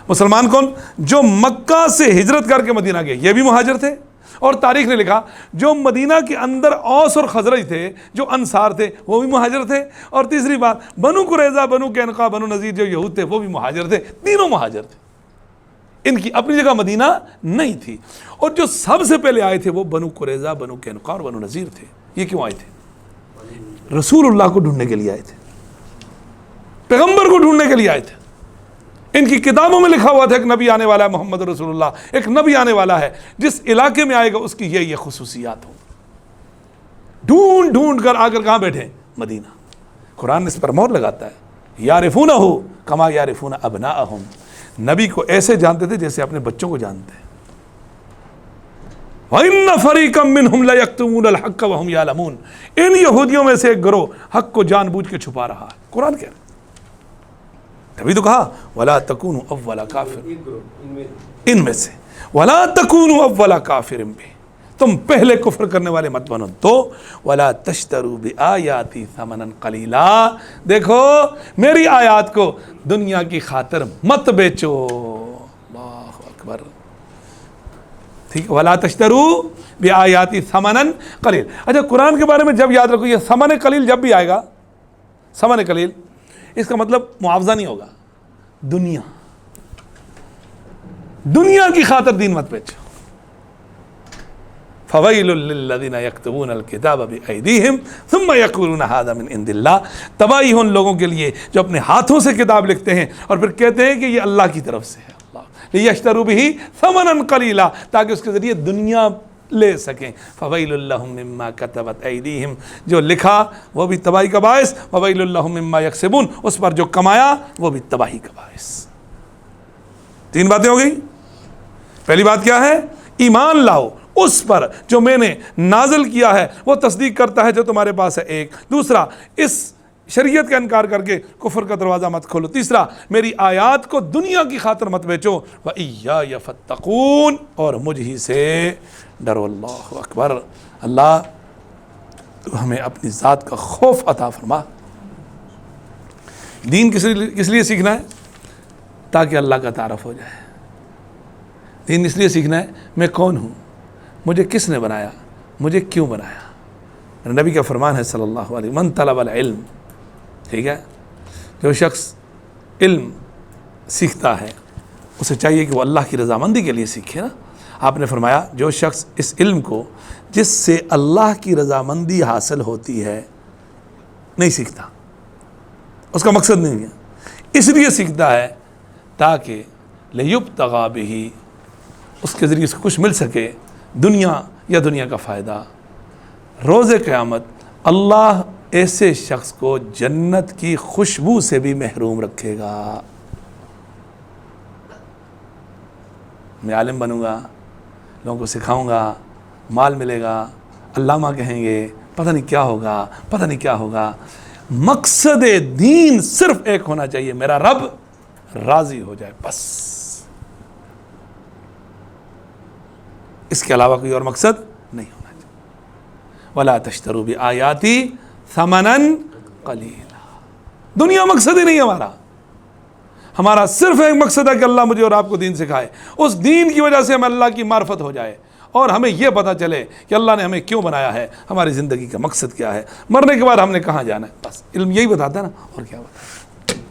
Speaker 2: مسلمان کون؟ جو مکہ سے ہجرت کر کے مدینہ گئے، یہ بھی مہاجر تھے. اور تاریخ نے لکھا جو مدینہ کے اندر اوس اور خزرج تھے، جو انصار تھے، وہ بھی مہاجر تھے. اور تیسری بات، بنو قریظہ، بنو قینقاع، بنو نذیر جو یہود تھے وہ بھی مہاجر تھے. تینوں مہاجر تھے، ان کی اپنی جگہ مدینہ نہیں تھی. اور جو سب سے پہلے آئے تھے وہ بنو قریظہ، بنو قینقاع اور بنو نذیر تھے. یہ کیوں آئے تھے؟ رسول اللہ کو ڈھونڈنے کے لیے آئے تھے، پیغمبر کو ڈھونڈنے کے لیے آئے تھے. ان کی کتابوں میں لکھا ہوا تھا ایک نبی آنے والا ہے، محمد رسول اللہ، ایک نبی آنے والا ہے، جس علاقے میں آئے گا اس کی یہ خصوصیات ہوں. ڈھونڈ ڈھونڈ کر آ کر کہاں بیٹھے؟ مدینہ. قرآن اس پر مہر لگاتا ہے، یعرفونہ کما یعرفون ابناءہم. نبی کو ایسے جانتے تھے جیسے اپنے بچوں کو جانتے ہیں. وَإِنَّ فَرِيقًا مِّنْهُمْ لَيَكْتُمُونَ الْحَقَّ وَهُمْ يَعْلَمُونَ. ان یہودیوں میں سے ایک گروہ حق کو جان بوجھ کے چھپا رہا ہے. قرآن کہہ رہا ہے. تبھی تو کہا ولا تکونوا اول کافر، ان میں سے ولا تکونوا اول کافر بھی، تم پہلے کفر کرنے والے مت بنو. تو ولا تشتروا بآیاتی ثمنا قلیلا، دیکھو میری آیات کو دنیا کی خاطر مت بیچو. اللہ اکبر. ٹھیک ہے، ولا تشتروا بآیاتی ثمنا قلیل. اچھا قرآن کے بارے میں جب یاد رکھو، یہ ثمن قلیل جب بھی آئے گا، ثمن قلیل اس کا مطلب معاوضہ نہیں ہوگا، دنیا کی خاطر دین مت بیچو. فویل للذین یکتبون الکتاب بایدیہم ثم یقولون ھذا من عند اللہ، تباہی ان لوگوں کے لیے جو اپنے ہاتھوں سے کتاب لکھتے ہیں اور پھر کہتے ہیں کہ یہ اللہ کی طرف سے ہے. اللہ لیشتروا بہ ثمنا قلیلا، تاکہ اس کے ذریعے دنیا لے سکیں. فویل لہم مما کتبت ایدیہم، جو لکھا وہ بھی تباہی کا باعث، وویل لہم مما یکسبون، اس پر جو کمایا وہ بھی تباہی کا باعث. تین باتیں ہو گئی. پہلی بات کیا ہے؟ ایمان لاؤ اس پر جو میں نے نازل کیا ہے، وہ تصدیق کرتا ہے جو تمہارے پاس ہے ایک. دوسرا، اس شریعت کا انکار کر کے کفر کا دروازہ مت کھولو. تیسرا، میری آیات کو دنیا کی خاطر مت بیچو. وَإِيَّايَ فَاتَّقُونَ، اور مجھ ہی سے ڈرو. اللہ اکبر. اللہ تو ہمیں اپنی ذات کا خوف عطا فرما. دین کس لیے سیکھنا ہے؟ تاکہ اللہ کا تعارف ہو جائے. دین اس لیے سیکھنا ہے میں کون ہوں، مجھے کس نے بنایا، مجھے کیوں بنایا. نبی کا فرمان ہے صلی اللہ علیہ وسلم، من طلب العلم، ٹھیک ہے، جو شخص علم سیکھتا ہے اسے چاہیے کہ وہ اللہ کی رضامندی کے لیے سیکھے نا. آپ نے فرمایا جو شخص اس علم کو جس سے اللہ کی رضامندی حاصل ہوتی ہے نہیں سیکھتا، اس کا مقصد نہیں ہے، اس لیے سیکھتا ہے تاکہ لیبتغى بہ، اس کے ذریعے سے کچھ مل سکے، دنیا یا دنیا کا فائدہ. روز قیامت اللہ ایسے شخص کو جنت کی خوشبو سے بھی محروم رکھے گا. میں عالم بنوں گا، لوگوں کو سکھاؤں گا، مال ملے گا، علامہ کہیں گے، پتہ نہیں کیا ہوگا، پتہ نہیں کیا ہوگا. مقصد دین صرف ایک ہونا چاہیے، میرا رب راضی ہو جائے، بس. اس کے علاوہ کوئی اور مقصد نہیں ہونا چاہیے. وَلَا تَشْتَرُوا بِآيَاتِي ثَمَنًا قَلِيلًا. دنیا مقصد ہی نہیں ہمارا، ہمارا صرف ایک مقصد ہے کہ اللہ مجھے اور آپ کو دین سکھائے. اس دین کی وجہ سے ہمیں اللہ کی معرفت ہو جائے اور ہمیں یہ پتہ چلے کہ اللہ نے ہمیں کیوں بنایا ہے، ہماری زندگی کا مقصد کیا ہے، مرنے کے بعد ہم نے کہاں جانا ہے. بس علم یہی بتاتا ہے نا، اور کیا بتاتا ہے.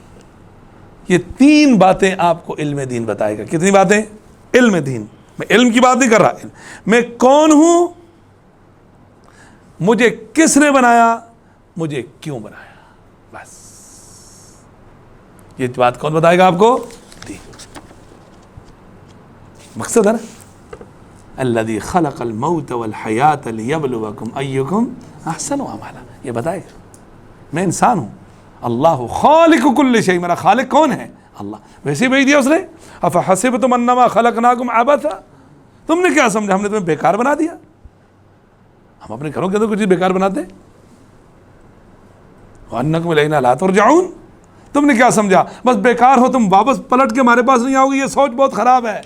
Speaker 2: یہ تین باتیں آپ کو علم دین بتائے گا. کتنی باتیں؟ علم دین. میں علم کی بات نہیں کر رہا، میں کون ہوں، مجھے کس نے بنایا، مجھے کیوں بنایا. بس یہ بات کون بتائے گا آپ کو؟ مقصد ہے نا. الذی خلق الموت والحیات لیبلوکم ایکم احسن عملا، یہ بتائے گا. میں انسان ہوں، اللہ خالق کل شیء، میرا خالق کون ہے؟ اللہ. ویسے بھیج دیا اس نے. افحسبتم انما خلقناکم عبثا، تم نے کیا سمجھا ہم نے تمہیں بیکار بنا دیا؟ ہم اپنے گھروں کے اندر کچھ چیز بیکار بناتے ہیں. وانکم الینا لا ترجعون، تم نے کیا سمجھا بس بیکار ہو، تم واپس پلٹ کے ہمارے پاس نہیں آؤ گے؟ یہ سوچ بہت خراب ہے.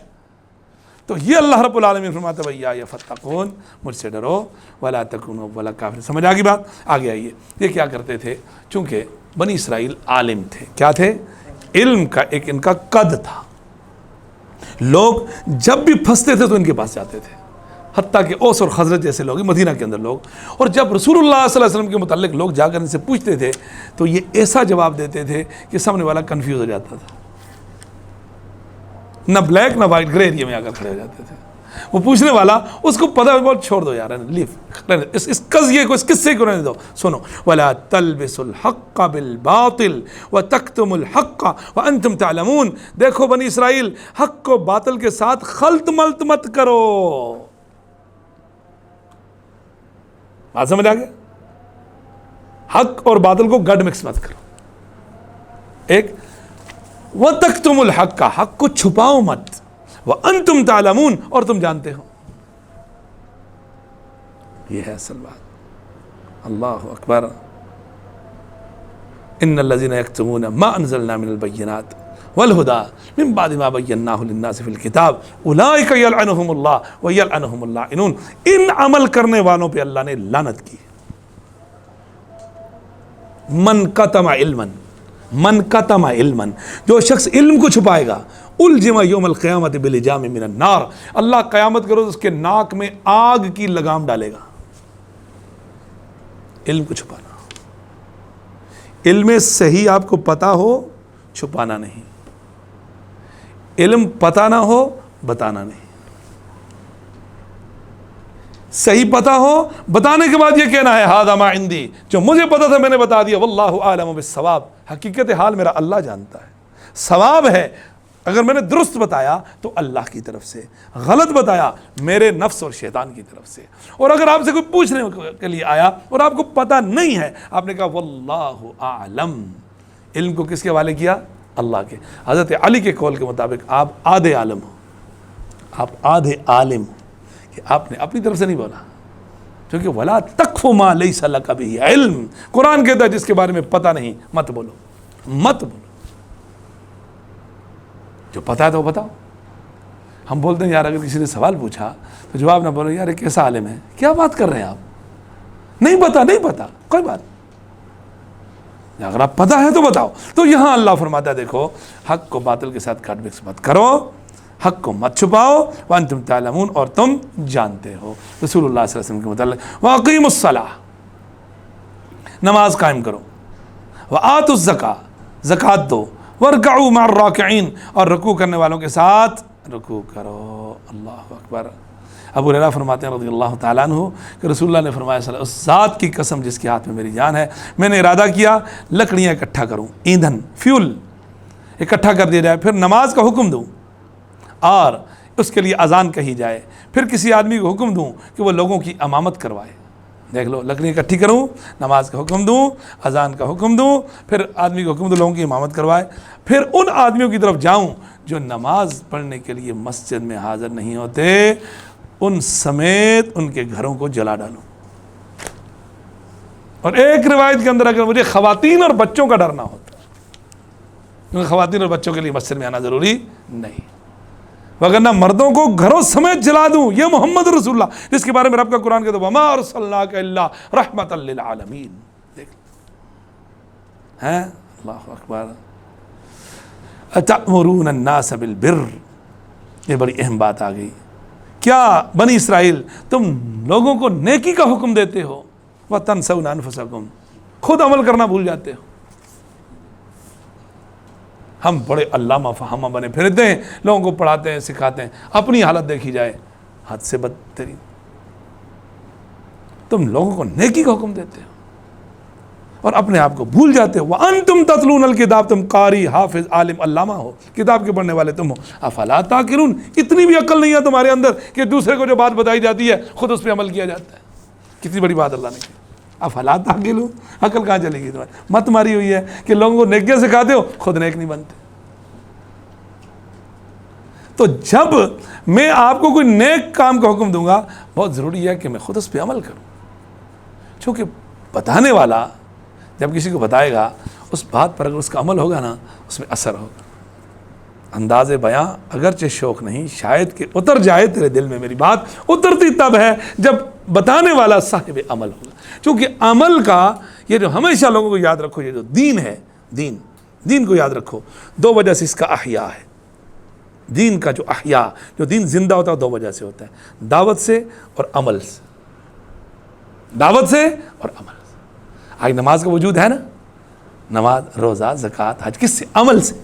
Speaker 2: تو یہ اللہ رب العالمین فرماتا ہے وَإِيَّايَ فَاتَّقُونَ، مجھ سے ڈرو. وَلَا تَكُونُوا أَوَّلَ كَافِرٍ. سمجھ آ گئی بات؟ آگے آئیے. یہ کیا کرتے تھے؟ چونکہ بنی اسرائیل عالم تھے. کیا تھے؟ علم کا ایک ان کا قد تھا. لوگ جب بھی پھنستے تھے تو ان کے پاس جاتے تھے، حتیٰ کہ اوس اور خزرج جیسے لوگ، مدینہ کے اندر لوگ. اور جب رسول اللہ صلی اللہ علیہ وسلم کے متعلق لوگ جا کر ان سے پوچھتے تھے تو یہ ایسا جواب دیتے تھے کہ سامنے والا کنفیوز ہو جاتا تھا. نہ بلیک نہ وائٹ، گرے ایریا میں آ کر کھڑے ہو جاتے تھے. وہ پوچھنے والا اس کو پتہ ہے، بہت چھوڑ دو یار، لیو اس قضیے کو، اس قصے کو رہنے دو. سنو، وَلَا تَلْبِسُوا الْحَقَّ بِالْبَاطِلِ وَتَكْتُمُوا الْحَقَّ وَأَنْتُمْ تَعْلَمُونَ. دیکھو بنی اسرائیل، حق کو باطل کے ساتھ خلط ملط مت کرو. بات سمجھ آ گیا؟ حق اور باطل کو گڈ مکس مت کرو. ایک وَتَكْتُمُوا الْحَقَّ، حق کو چھپاؤ مت، وَأَنْتُمْ تَعْلَمُونَ، اور تم جانتے ہو. یہ ہے اصل بات. اللہ اکبر. ان الذین یکتمون ما انزلنا من البینات والہدی من بعد ما بیناہ للناس فی الکتاب اولئک یلعنہم اللہ ویلعنہم اللاعنون. ان عمل کرنے والوں پہ اللہ نے لعنت کی. من کتم علما جو شخص علم کو چھپائے گا الجم یوم القیامت بلجام من النار, اللہ قیامت کے روز اس کے ناک میں آگ کی لگام ڈالے گا. علم کو چھپانا, علم صحیح آپ کو پتا ہو, چھپانا نہیں. علم پتا نہ ہو, بتانا نہیں. صحیح پتا ہو, بتانے کے بعد یہ کہنا ہے ھذا ما عندی, جو مجھے پتا تھا میں نے بتا دیا. واللہ اعلم بالصواب, حقیقت حال میرا اللہ جانتا ہے. ثواب ہے اگر میں نے درست بتایا تو اللہ کی طرف سے, غلط بتایا میرے نفس اور شیطان کی طرف سے. اور اگر آپ سے کوئی پوچھنے کے لیے آیا اور آپ کو پتہ نہیں ہے, آپ نے کہا واللہ اعلم, علم کو کس کے حوالے کیا؟ اللہ کے. حضرت علی کے قول کے مطابق آپ آدھے عالم ہو, آپ آدھے عالم ہو, کہ آپ نے اپنی طرف سے نہیں بولا, کیونکہ ولا تقف ما لیس لک بہ علم, قرآن کہتا ہے جس کے بارے میں پتہ نہیں مت بولو, مت بولو. جو پتہ ہے تو وہ بتاؤ. ہم بولتے ہیں یار اگر کسی نے سوال پوچھا تو جواب نہ بولو یار یہ کیسا عالم ہے, کیا بات کر رہے ہیں آپ, نہیں پتا کوئی بات. اگر آپ پتہ ہے تو بتاؤ. تو یہاں اللہ فرماتا ہے دیکھو حق کو باطل کے ساتھ کاٹ مکس مت کرو, حق کو مت چھپاؤ, وانتم تعلمون, اور تم جانتے ہو. رسول اللہ صلی اللہ علیہ وسلم کے متعلق واقیموا الصلاۃ, نماز قائم کرو, وآتوا الزکاۃ, زکوٰۃ دو, وارکعوا مع الراکعین, اور رکوع کرنے والوں کے ساتھ رکوع کرو. اللہ اکبر. ابو ہریرہ فرماتے ہیں رضی اللہ تعالیٰ عنہ کہ رسول اللہ نے فرمایا صلی اللہ علیہ وسلم, اس ذات کی قسم جس کے ہاتھ میں میری جان ہے, میں نے ارادہ کیا لکڑیاں اکٹھا کروں, ایندھن فیول اکٹھا کر دیا جائے, پھر نماز کا حکم دوں اور اس کے لیے اذان کہی جائے, پھر کسی آدمی کو حکم دوں کہ وہ لوگوں کی امامت کروائے. دیکھ لو, لکڑیاں اکٹھی کروں, نماز کا حکم دوں, اذان کا حکم دوں, پھر آدمی کو حکم دوں لوگوں کی امامت کروائے, پھر ان آدمیوں کی طرف جاؤں جو نماز پڑھنے کے لیے مسجد میں حاضر نہیں ہوتے, ان سمیت ان کے گھروں کو جلا ڈالوں. اور ایک روایت کے اندر اگر مجھے خواتین اور بچوں کا ڈرنا ہوتا, کیونکہ خواتین اور بچوں کے لیے مسجد میں آنا ضروری نہیں, وگرنہ مردوں کو گھروں سمیت جلا دوں. یہ محمد رسول اللہ جس کے بارے میں رب کا قرآن کہتا ہے وما ارسلناک الا رحمۃ للعالمین. دیکھ ہیں, اللہ اکبر. اتأمرون الناس بالبر, یہ بڑی اہم بات آ گئی. کیا بنی اسرائیل تم لوگوں کو نیکی کا حکم دیتے ہو, وتنسون انفسکم, خود عمل کرنا بھول جاتے ہو. ہم بڑے علامہ فہامہ بنے پھرتے ہیں, لوگوں کو پڑھاتے ہیں سکھاتے ہیں, اپنی حالت دیکھی جائے حد سے بدترین. تم لوگوں کو نیکی کا حکم دیتے ہو اور اپنے آپ کو بھول جاتے ہو. وانتم تتلون الکتاب, تم قاری حافظ عالم علامہ ہو, کتاب کے پڑھنے والے تم ہو. افلا تعقلون, اتنی بھی عقل نہیں ہے تمہارے اندر کہ دوسرے کو جو بات بتائی جاتی ہے خود اس پہ عمل کیا جاتا ہے. کتنی بڑی بات اللہ نے کی. افلا تعقلون, عقل کہاں چلے گی تمہاری؟ مت ماری ہوئی ہے کہ لوگوں کو نیکیاں سکھاتے ہو, خود نیک نہیں بنتے. تو جب میں آپ کو کوئی نیک کام کا حکم دوں گا, بہت ضروری ہے کہ میں خود اس پہ عمل کروں, چونکہ بتانے والا جب کسی کو بتائے گا اس بات پر اگر اس کا عمل ہوگا نا, اس میں اثر ہوگا. انداز بیاں اگرچہ شوق نہیں, شاید کہ اتر جائے تیرے دل میں, میری بات اترتی تب ہے جب بتانے والا صاحب عمل ہوگا. چونکہ عمل کا یہ جو ہمیشہ لوگوں کو یاد رکھو, یہ جو دین ہے, دین کو یاد رکھو, دو وجہ سے اس کا احیاء ہے. دین کا جو احیاء, جو دین زندہ ہوتا ہے, دو وجہ سے ہوتا ہے, دعوت سے اور عمل سے. دعوت سے اور عمل سے. آج نماز کا وجود ہے نا, نماز, روزہ, زکوٰۃ, حج, کس سے؟ عمل سے.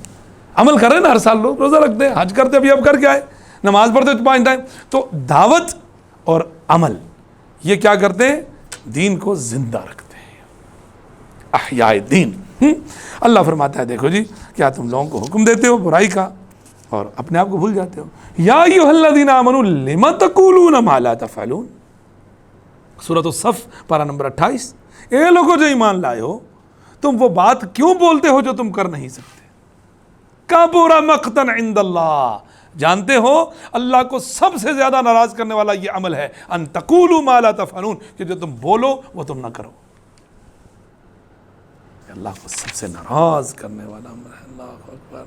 Speaker 2: عمل کر رہے ہیں نا, ہر سال لوگ روزہ رکھتے ہیں, حج کرتے, ابھی اب کر کے آئے, نماز پڑھتے 5 ٹائم. تو دعوت اور عمل یہ کیا کرتے ہیں؟ دین کو زندہ رکھتے ہیں, احیاء دین. اللہ فرماتا ہے دیکھو جی, کیا تم لوگوں کو حکم دیتے ہو برائی کا اور اپنے آپ کو بھول جاتے ہو. یا ایھا الذین آمنوا لم تقولون ما لا تفعلون, سورۃ الصف پارہ نمبر 28. اے لوگوں جو ایمان لائے ہو, تم وہ بات کیوں بولتے ہو جو تم کر نہیں سکتے؟ کبر مقتا عند اللہ, جانتے ہو اللہ کو سب سے زیادہ ناراض کرنے والا یہ عمل ہے, ان تقولوا ما لا تفعلون, کہ جو تم بولو وہ تم نہ کرو. اللہ کو سب سے ناراض کرنے والا امر ہے. اللہ اکبر.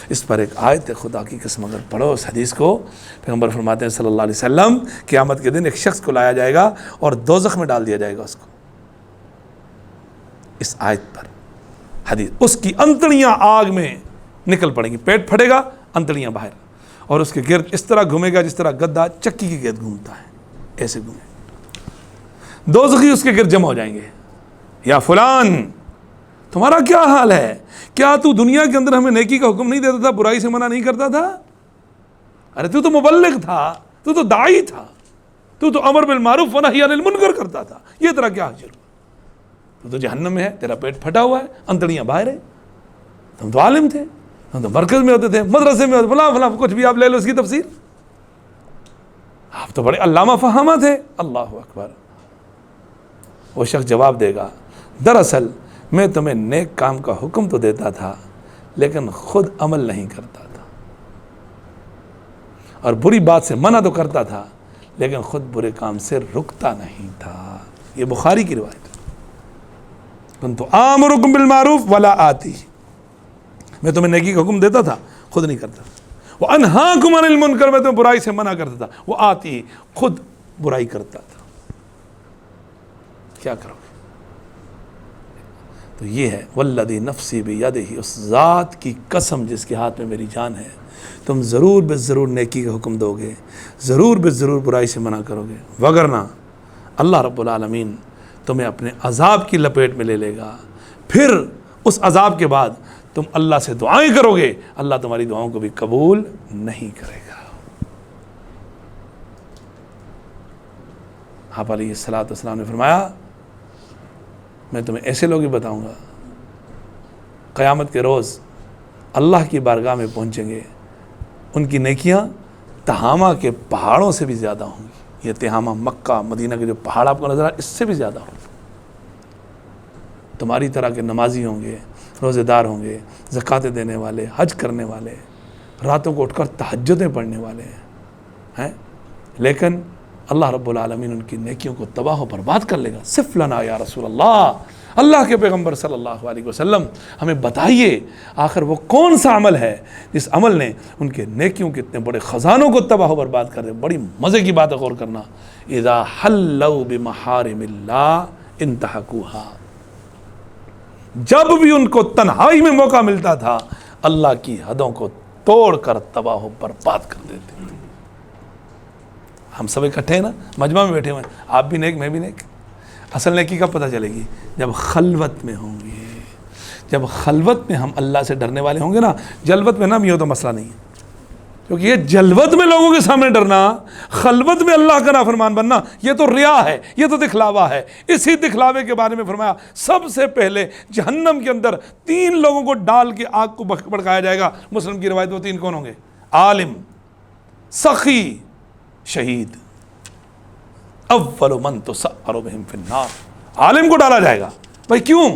Speaker 2: اس پر ایک آیت خدا کی قسم اگر پڑھو اس حدیث کو، پیغمبر فرماتے ہیں صلی اللہ علیہ وسلم قیامت کے دن ایک شخص کو لایا جائے گا اور دوزخ میں ڈال دیا جائے گا اس کو. اس آیت پر حدیث، اس کی انتڑیاں آگ میں نکل پڑیں گی، پیٹ پھٹے گا، انتڑیاں باہر، اور اس کے گرد اس طرح گھومے گا جس طرح گدھا چکی کے گرد گھومتا ہے، ایسے گھومے. دوزخی اس کے گرد جمع ہو جائیں گے. یا فلان تمہارا کیا حال ہے؟ کیا تو دنیا کے اندر ہمیں نیکی کا حکم نہیں دیتا تھا، برائی سے منع نہیں کرتا تھا؟ ارے تو تو مبلغ تھا، تو تو داعی تھا، تو تو امر بالمعروف ونہی عن المنکر کرتا تھا، یہ تیرا کیا حاجت ہوا؟ تو جہنم میں ہے، تیرا پیٹ پھٹا ہوا ہے، انتڑیاں باہر ہے. تم تو عالم تھے، ہم تو مرکز میں ہوتے تھے، مدرسے میں ہوتے، فلاں فلاں کچھ بھی آپ لے لو اس کی تفسیر، آپ تو بڑے علامہ فہامہ تھے. اللہ اکبر. وہ شخص جواب دے گا دراصل میں تمہیں نیک کام کا حکم تو دیتا تھا لیکن خود عمل نہیں کرتا تھا، اور بری بات سے منع تو کرتا تھا لیکن خود برے کام سے رکتا نہیں تھا. یہ بخاری کی روایت ہے. کنت آمرکم بالمعروف ولا آتی، میں تمہیں نیکی کا حکم دیتا تھا، خود نہیں کرتا تھا. وانہاکم عن المنکر، میں تمہیں برائی سے منع کرتا تھا. وہ آتی، خود برائی کرتا تھا. کیا کرو گے؟ تو یہ ہے والذی نفسی بیدہ، اس ذات کی قسم جس کے ہاتھ میں میری جان ہے، تم ضرور بے ضرور نیکی کا حکم دو گے، ضرور بے ضرور برائی سے منع کرو گے، وگرنہ اللہ رب العالمین تمہیں اپنے عذاب کی لپیٹ میں لے لے گا. پھر اس عذاب کے بعد تم اللہ سے دعائیں کرو گے، اللہ تمہاری دعاؤں کو بھی قبول نہیں کرے گا. آپ علیہ الصلوۃ والسلام نے فرمایا میں تمہیں ایسے لوگ ہی بتاؤں گا قیامت کے روز اللہ کی بارگاہ میں پہنچیں گے، ان کی نیکیاں تہامہ کے پہاڑوں سے بھی زیادہ ہوں گی. یہ تہامہ مکہ مدینہ کے جو پہاڑ آپ کو نظر آئے اس سے بھی زیادہ ہوں گے. تمہاری طرح کے نمازی ہوں گے، روزے دار ہوں گے، زکوٰۃ دینے والے، حج کرنے والے، راتوں کو اٹھ کر تہجدیں پڑھنے والے ہیں، لیکن اللہ رب العالمین ان کی نیکیوں کو تباہ و برباد کر لے گا. صف لنا یا رسول اللہ، اللہ کے پیغمبر صلی اللہ علیہ وسلم ہمیں بتائیے آخر وہ کون سا عمل ہے جس عمل نے ان کے نیکیوں کے اتنے بڑے خزانوں کو تباہ و برباد کر دے. بڑی مزے کی بات ہے، غور کرنا. اذا حلوا بمحارم اللہ انتہکوها، جب بھی ان کو تنہائی میں موقع ملتا تھا اللہ کی حدوں کو توڑ کر تباہ و برباد کر دیتے. ہم سب اکٹھے ہیں نا، مجمع میں بیٹھے ہوئے ہیں، آپ بھی نیک میں بھی نیک. اصل نیکی کب پتہ چلے گی؟ جب خلوت میں ہوں گے. جب خلوت میں ہم اللہ سے ڈرنے والے ہوں گے نا. جلوت میں نا یہ تو مسئلہ نہیں ہے، کیونکہ یہ جلوت میں لوگوں کے سامنے ڈرنا، خلوت میں اللہ کا نافرمان بننا، یہ تو ریا ہے، یہ تو دکھلاوا ہے. اسی دکھلاوے کے بارے میں فرمایا سب سے پہلے جہنم کے اندر 3 لوگوں کو ڈال کے آگ کو بھڑکایا جائے گا. مسلم کی روایت وہ 3 کون ہوں گے؟ عالم، سخی، شہید. اول من تسعر بہم فی النار، عالم کو ڈالا جائے گا. بھائی کیوں؟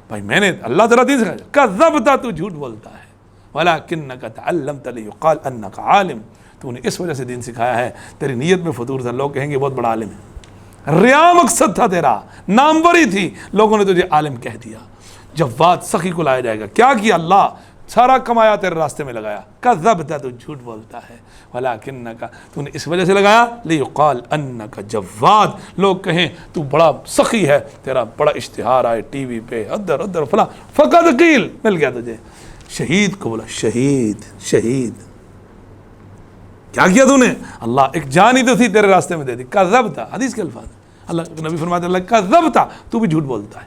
Speaker 2: بھائی میں نے اللہ تعالیٰ دین سکھایا، کذبت، تو جھوٹ بولتا ہے، ولکنک تعلمت لیقال انک عالم، تو نے اس وجہ سے دین سکھایا ہے، تیری نیت میں فطور تھا، لوگ کہیں گے بہت بڑا عالم ہے. ریا مقصد تھا تیرا، ناموری تھی، لوگوں نے تجھے عالم کہہ دیا. جواد سخی کو لایا جائے گا. کیا کیا؟ اللہ سارا کمایا تیرے راستے میں لگایا. کذبت، تو جھوٹ بولتا ہے، ولکنک، تو نے اس وجہ سے لگایا، لیقال انک جواد، لوگ کہیں تو بڑا سخی ہے، تیرا بڑا اشتہار آئے ٹی وی پہ ادھر ادھر فلاں. فقد قیل، مل گیا تجھے. شہید کو بولا شہید، شہید. کیا کیا تو نے؟ اللہ ایک جان ہی تو تھی تیرے راستے میں دے دی. کذبت، حدیث کے الفاظ، اللہ نبی فرماتے ہیں اللہ کذبت، تو بھی جھوٹ بولتا ہے.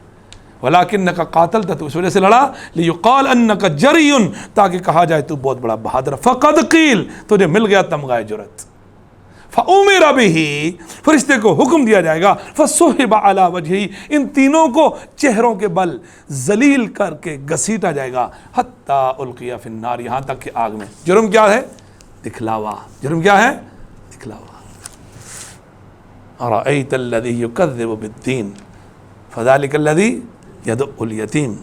Speaker 2: ولکنک قاتلت، تو اس وجہ سے لڑا، لیقال انک جری، تاکہ کہا جائے تو بہت بڑا بہادر. فقد قیل، تجھے مل گیا تمغہ جرأت. فأمر به، فرشتے کو حکم دیا جائے گا. فصحب علی وجہہ، ان تینوں کو چہروں کے بل ذلیل کر کے گھسیٹا جائے گا. حتی القی فی النار، یہاں تک کہ آگ میں. جرم کیا ہے؟ دکھلاوا. جرم کیا ہے؟ دکھلاوا. ارأیت الذی یکذب بالدین فذلک الذی یدع الیتیم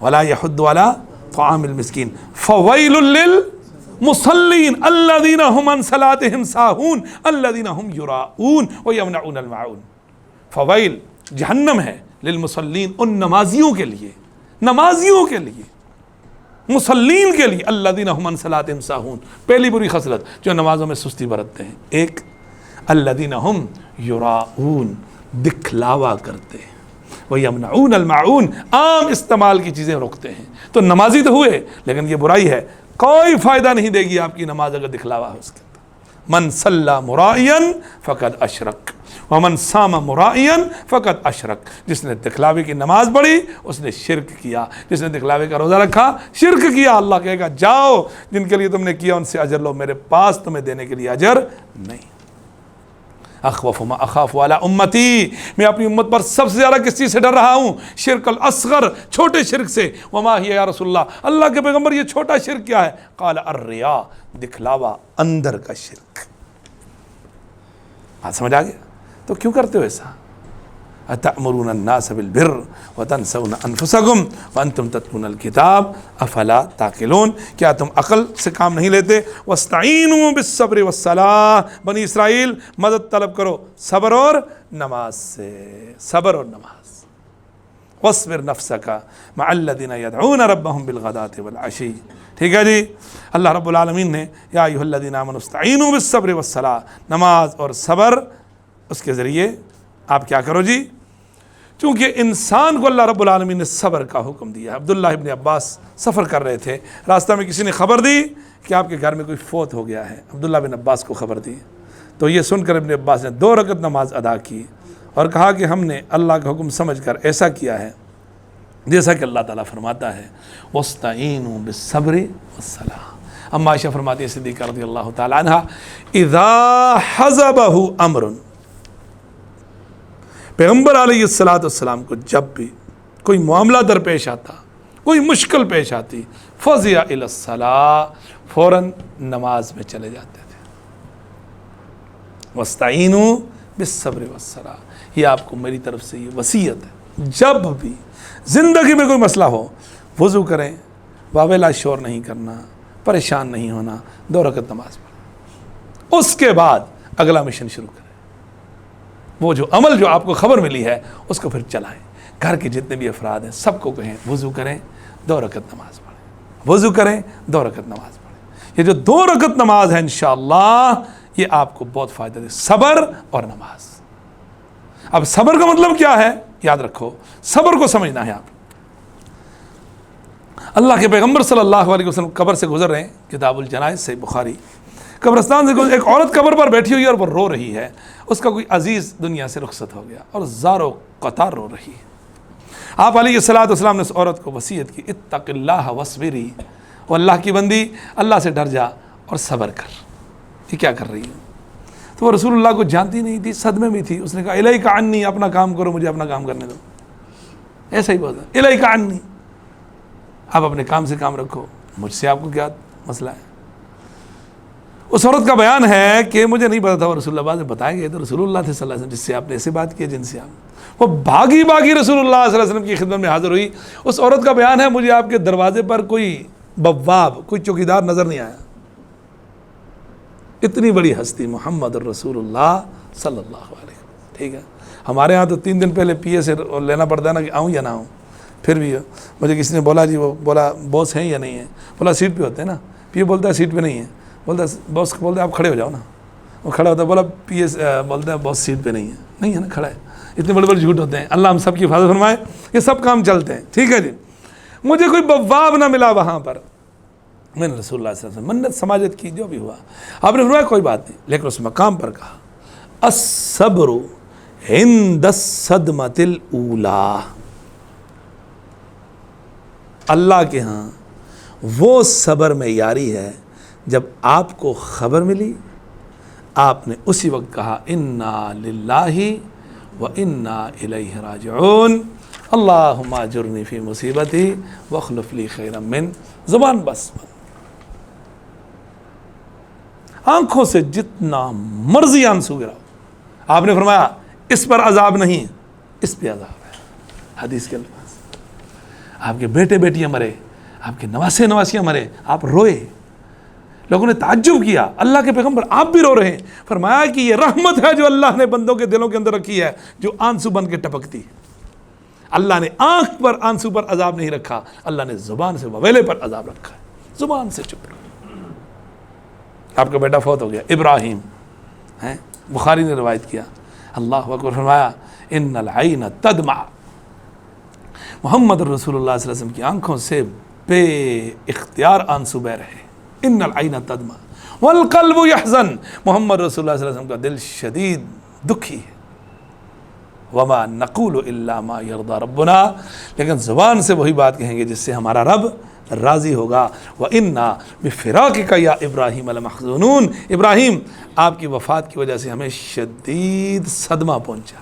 Speaker 2: ولا یحض علی طعام المسکین فویل للمصلین الذین هم عن صلاتهم ساہون الذین هم یراؤون ویمنعون الماعون. فویل جہنم ہے للمصلین، ان نمازیوں کے لیے، نمازیوں کے لیے، مصلین کے لیے، الذین هم عن صلاتهم ساہون، پہلی بری خصلت جو نمازوں میں سستی برتتے ہیں۔ ایک الذین هم یراؤون، دکھلاوا کرتے ہیں، وَيَمْنَعُونَ الْمَعُونَ، عام استعمال کی چیزیں روکتے ہیں۔ تو نمازی تو ہوئے، لیکن یہ برائی ہے، کوئی فائدہ نہیں دے گی آپ کی نماز اگر دکھلاوا ہے اس کے اندر۔ من صلی مرائیاً فقد اشرک ومن صام مرائیاً فقد اشرک، جس نے دکھلاوے کی نماز پڑھی اس نے شرک کیا، جس نے دکھلاوے کا روزہ رکھا شرک کیا۔ اللہ کہے گا جاؤ جن کے لیے تم نے کیا ان سے اجر لو، میرے پاس تمہیں دینے کے لیے اجر نہیں۔ اخوف ما اخاف علی امتی، میں اپنی امت پر سب سے زیادہ کس چیز سے ڈر رہا ہوں؟ شرک الاصغر، چھوٹے شرک سے۔ وما ہی یا رسول اللہ، اللہ کے پیغمبر یہ چھوٹا شرک کیا ہے؟ قال الریا، دکھلاوا، اندر کا شرک۔ بات سمجھ آ گیا؟ تو کیوں کرتے ہو ایسا؟ اتأمرون الناس بالبر وتنسون انفسکم وانتم تتلون الکتاب افلا تعقلون، کیا تم عقل سے کام نہیں لیتے؟ واستعینوا بالصبر والصلاۃ، بنی اسرائیل مدد طلب کرو صبر اور نماز سے، صبر اور نماز۔ واصبر نفسک مع الذین یدعون ربهم بالغداۃ والعشی، ٹھیک ہے جی۔ اللہ رب العالمین نے یا ایھا الذین آمنوا استعینوا بالصبر والصلاۃ، نماز اور صبر اس کے ذریعے آپ کیا کرو جی؟ چونکہ انسان کو اللہ رب العالمین نے صبر کا حکم دیا۔ عبداللہ ابن عباس سفر کر رہے تھے، راستہ میں کسی نے خبر دی کہ آپ کے گھر میں کوئی فوت ہو گیا ہے، عبداللہ بن عباس کو خبر دی، تو یہ سن کر ابن عباس نے 2 رکعت نماز ادا کی اور کہا کہ ہم نے اللہ کا حکم سمجھ کر ایسا کیا ہے جیسا کہ اللہ تعالیٰ فرماتا ہے وَاسْتَعِینُوا بِالصَّبْرِ وَالصَّلَاةِ۔ اما عائشہ فرماتی ہے صدیقہ رضی اللہ تعالیٰ عنہ، اذا حزبہ امر، پیغمبر علیہ السلام کو جب بھی کوئی معاملہ درپیش آتا، کوئی مشکل پیش آتی، فزع الی الصلاۃ، فوراً نماز میں چلے جاتے تھے۔ واستعینوا بالصبر والصلاۃ، یہ آپ کو میری طرف سے یہ وصیت ہے، جب بھی زندگی میں کوئی مسئلہ ہو وضو کریں، واویلا شور نہیں کرنا، پریشان نہیں ہونا، 2 رکعت نماز پڑھیں، اس کے بعد اگلا مشن شروع کریں۔ وہ جو عمل جو آپ کو خبر ملی ہے اس کو پھر چلائیں، گھر کے جتنے بھی افراد ہیں سب کو کہیں وضو کریں، 2 رکعت نماز پڑھیں، وضو کریں، 2 رکعت نماز پڑھیں۔ یہ جو 2 رکعت نماز ہے انشاءاللہ یہ آپ کو بہت فائدہ دے، صبر اور نماز۔ اب صبر کا مطلب کیا ہے؟ یاد رکھو، صبر کو سمجھنا ہے آپ۔ اللہ کے پیغمبر صلی اللہ علیہ وسلم قبر سے گزر رہے ہیں، کتاب الجنائز سے بخاری، قبرستان سے ایک عورت قبر پر بیٹھی ہوئی ہے اور وہ رو رہی ہے، اس کا کوئی عزیز دنیا سے رخصت ہو گیا اور زار و قطار رو رہی ہے۔ آپ علیہ السلام نے اس عورت کو وصیت کی، اتق اللہ واصبری، وہ اللہ کی بندی، اللہ سے ڈر جا اور صبر کر۔ یہ کیا کر رہی ہے؟ تو وہ رسول اللہ کو جانتی نہیں تھی، صدمے میں تھی، اس نے کہا الیک عنی، اپنا کام کرو، مجھے اپنا کام کرنے دو۔ ایسا ہی بولا، الیک عنی، آپ اپنے کام سے کام رکھو، مجھ سے آپ کو کیا مسئلہ ہے؟ اس عورت کا بیان ہے کہ مجھے نہیں پتا تھا، وہ رسول اللہ بعد میں بتایا گیا تو رسول اللہ تھے صلی اللہ علیہ وسلم، جس سے آپ نے ایسے بات کی جن سے آپ، وہ بھاگی رسول اللہ صلی اللہ علیہ وسلم کی خدمت میں حاضر ہوئی۔ اس عورت کا بیان ہے مجھے آپ کے دروازے پر کوئی بواب، کوئی چوکیدار نظر نہیں آیا، اتنی بڑی ہستی محمد الرسول اللہ صلی اللہ علیہ وسلم، ٹھیک ہے۔ ہمارے ہاں تو 3 دن پہلے پی اے سے لینا پڑتا ہے نا کہ آؤں یا نہ آؤں، پھر بھی مجھے کسی نے بولا جی، وہ بولا باس ہیں یا نہیں ہے، بولا سیٹ پہ ہوتے ہیں نا، پی اے بولتا ہے سیٹ پہ نہیں ہے، بولتا ہے باس بولتا ہے آپ کھڑے ہو جاؤ نا، وہ کھڑا ہوتا ہے، بولا پی اے بولتا ہے باس سیٹ پہ نہیں ہے نا، کھڑا ہے۔ اتنے بڑے بڑے جھوٹ ہوتے ہیں، اللہ ہم سب کی حفاظت فرمائے، یہ سب کام چلتے ہیں، ٹھیک ہے جی۔ مجھے کوئی بواب نہ ملا وہاں پر، میں نے رسول اللہ صلی اللہ علیہ وسلم منت سماجت کی، جو بھی ہوا آپ نے فرمایا کوئی بات نہیں، لیکن اس مقام پر کہا الصبر عند الصدمۃ الاولی، اللہ کے ہاں وہ صبر میں یاری ہے جب آپ کو خبر ملی آپ نے اسی وقت کہا انا للہ و انا الیہ راجعون، اللہم اجرنی فی مصیبتی واخلف لی خیرا من، زبان بس، آنکھوں سے جتنا مرضی آنسو گراؤ۔ آپ نے فرمایا اس پر عذاب نہیں، اس پہ عذاب ہے، حدیث کے الفاظ، آپ کے بیٹے بیٹیاں مرے، آپ کے نواسے نواسیاں مرے، آپ روئے، لوگوں نے تعجب کیا، اللہ کے پیغمبر آپ بھی رو رہے ہیں، فرمایا کہ یہ رحمت ہے جو اللہ نے بندوں کے دلوں کے اندر رکھی ہے، جو آنسو بن کے ٹپکتی ہے۔ اللہ نے آنکھ پر آنسو پر عذاب نہیں رکھا، اللہ نے زبان سے وویلے پر عذاب رکھا ہے، زبان سے چپ رہو۔ آپ کا بیٹا فوت ہو گیا ابراہیم، ہیں بخاری نے روایت کیا، اللہ اکبر، فرمایا ان العین تدمع، محمد رسول اللہ صلی اللہ علیہ وسلم کی آنکھوں سے بے اختیار آنسو بہ رہے، ان العین تدمع والقلب یحزن، محمد رسول اللہ صلی اللہ علیہ وسلم کا دل شدید دکھی ہے، وما نقول الا ما یرضی ربنا، لیکن زبان سے وہی بات کہیں گے جس سے ہمارا رب راضی ہوگا، وَإِنَّا بِفِرَاقِكَ يَا إِبْرَاهِيمَ لَمَحْزُونُونَ، ابراہیم آپ کی وفات کی وجہ سے ہمیں شدید صدمہ پہنچا۔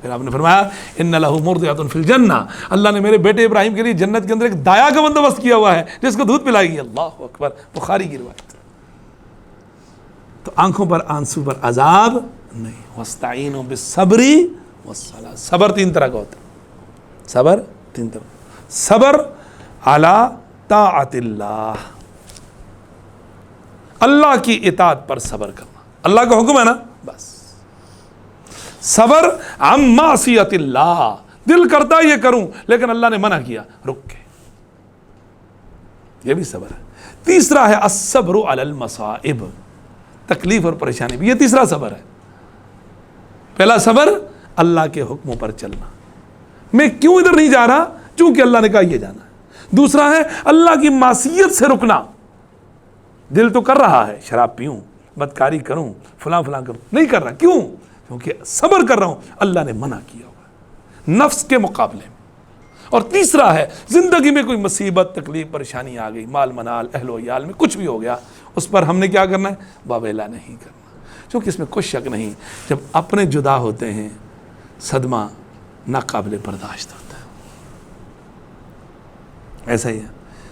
Speaker 2: پھر آپ نے فرمایا ان لہ مرضعۃ فی الجنہ، اللہ نے میرے بیٹے ابراہیم کے لیے جنت کے اندر ایک دایا کا بندوبست کیا ہوا ہے جس کو دودھ پلائے گی، اللہ اکبر، بخاری کی روایت۔ تو آنکھوں پر آنسو پر عذاب نہیں، وَاسْتَعِينُوا بِالصَّبْرِ وَالصَّلَاةِ، صبر تین طرح کا ہوتا ہے، صبر تین طرح، صبر علی طاعت اللہ، اللہ کی اطاعت پر صبر کرنا، اللہ کا حکم ہے نا بس۔ صبر عن معصیت اللہ، دل کرتا یہ کروں لیکن اللہ نے منع کیا، رک کے، یہ بھی صبر ہے۔ تیسرا ہے الصبر علی المصائب، تکلیف اور پریشانی بھی، یہ تیسرا صبر ہے۔ پہلا صبر اللہ کے حکموں پر چلنا، میں کیوں ادھر نہیں جا رہا، چونکہ اللہ نے کہا یہ جانا ہے۔ دوسرا ہے اللہ کی معصیت سے رکنا، دل تو کر رہا ہے شراب پیوں، بدکاری کروں، فلاں فلاں کروں، نہیں کر رہا، کیوں؟ کیونکہ صبر کر رہا ہوں، اللہ نے منع کیا ہوا نفس کے مقابلے میں۔ اور تیسرا ہے زندگی میں کوئی مصیبت تکلیف پریشانی آ گئی، مال منال اہل و عیال میں کچھ بھی ہو گیا، اس پر ہم نے کیا کرنا ہے؟ واویلا نہیں کرنا، کیونکہ اس میں کوئی شک نہیں، جب اپنے جدا ہوتے ہیں صدمہ ناقابل برداشت ہوتا ہے۔ ایسا ہی ہے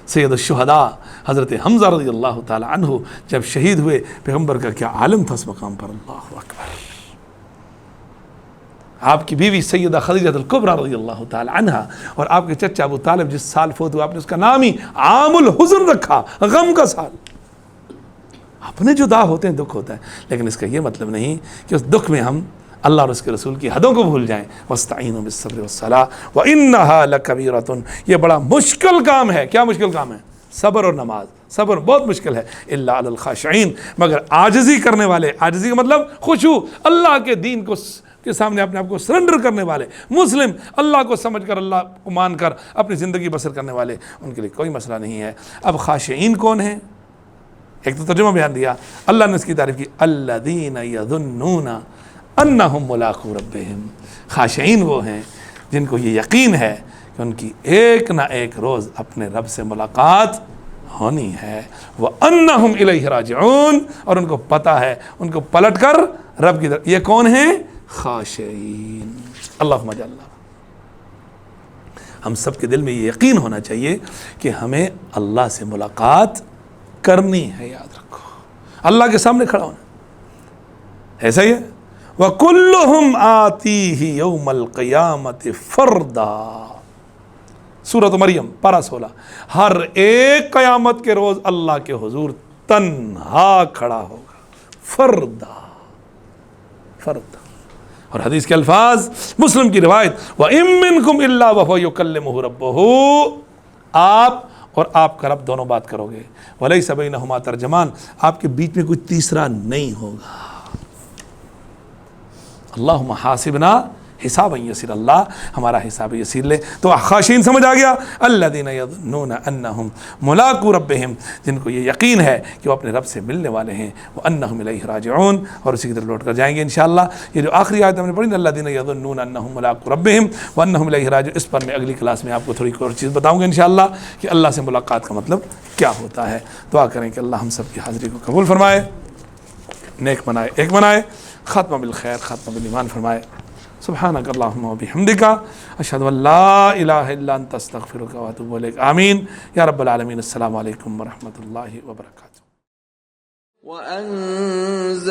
Speaker 2: سید الشہداء حضرت حمزہ رضی اللہ تعالی عنہ جب شہید ہوئے، پیغمبر کا کیا عالم تھا اس مقام پر، اللہ اکبر۔ آپ کی بیوی سیدہ خدیجہ الکبریٰ رضی اللہ تعالی عنہ اور آپ کے چچا ابو طالب جس سال فوت ہوا، آپ نے اس کا نام ہی عام الحزن رکھا، غم کا سال۔ اپنے جدا ہوتے ہیں دکھ ہوتا ہے، لیکن اس کا یہ مطلب نہیں کہ اس دکھ میں ہم اللہ اور اس کے رسول کی حدوں کو بھول جائیں۔ وَاسْتَعِينُوا بِالصَّبْرِ وَالصَّلَاةِ وَإِنَّهَا لَكَبِيرَةٌ، یہ بڑا مشکل کام ہے۔ کیا مشکل کام ہے؟ صبر اور نماز، صبر بہت مشکل ہے، إِلَّا عَلَى الْخَاشِعِينَ، مگر عاجزی کرنے والے، عاجزی کا مطلب خشوع، اللہ کے دین کو کے سامنے اپنے آپ کو سرنڈر کرنے والے مسلم، اللہ کو سمجھ کر اللہ کو مان کر اپنی زندگی بسر کرنے والے، ان کے لیے کوئی مسئلہ نہیں ہے۔ اب خاشعین کون ہیں؟ ایک تو ترجمہ بیان دیا، اللہ نے اس کی تعریف کی، الذین یظنون انہم ملاقو ربہم، خاشعین وہ ہیں جن کو یہ یقین ہے کہ ان کی ایک نہ ایک روز اپنے رب سے ملاقات ہونی ہے، وَأَنَّهُمْ إِلَيْهِ رَاجِعُونَ، اور ان کو پتہ ہے ان کو پلٹ کر رب کی طرف۔ یہ کون ہیں؟ خاشعین۔ اللہم اجعلنا، ہم سب کے دل میں یہ یقین ہونا چاہیے کہ ہمیں اللہ سے ملاقات کرنی ہے، یاد رکھو، اللہ کے سامنے کھڑا ہونا، ایسا ہی ہے۔ وَكُلُّهُمْ آتِيهِ يَوْمَ الْقِيَامَةِ فَرْدًا، سورۃ مریم پارہ 16، ہر ایک قیامت کے روز اللہ کے حضور تنہا کھڑا ہوگا، فردا فردا۔ اور حدیث کے الفاظ مسلم کی روایت، وَإِن مِّنكُمْ إِلَّا وَهُوَ يُكَلِّمُهُ رَبُّهُ، آپ اور آپ کا رب دونوں بات کرو گے، وَلَيْسَ بَيْنَهُمَا ترجمان، آپ کے بیچ میں کوئی تیسرا نہیں ہوگا۔ اللہم حاسبنا حسابا یسیر، اللہ ہمارا حساب یسیر لے۔ تو خاشعین سمجھ آ گیا، الذین یظنون انہم ملاقو ربہم، جن کو یہ یقین ہے کہ وہ اپنے رب سے ملنے والے ہیں، وانہم الیہ راجعون، اور اسی کی طرف لوٹ کر جائیں گے انشاءاللہ۔ یہ جو آخری آیت ہم نے پڑھی نا، الذین یظنون انہم ملاقو ربہم وانہم الیہ راجعون، اس پر میں اگلی کلاس میں آپ کو تھوڑی اور چیز بتاؤں گا انشاءاللہ کہ اللہ سے ملاقات کا مطلب کیا ہوتا ہے۔ دعا کریں کہ اللہ ہم سب کی حاضری کو قبول فرمائے، نیک بنائے، ایک بنائے، خاتمہ بالخیر، خاتمہ بالایمان فرمائے۔ سبحانک اللہم و بحمدک، اشہد ان لا الہ الا انت، استغفرک و اتوب الیک، آمین یا رب العالمین۔ السلام علیکم ورحمۃ اللہ وبرکاتہ۔
Speaker 1: وَأَنزَلْنَا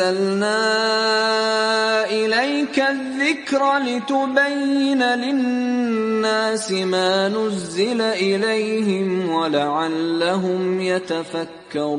Speaker 1: إِلَيْكَ الذِّكْرَ لِتُبَيِّنَ لِلنَّاسِ مَا نُزِّلَ إِلَيْهِمْ وَلَعَلَّهُمْ يَتَفَكَّرُونَ۔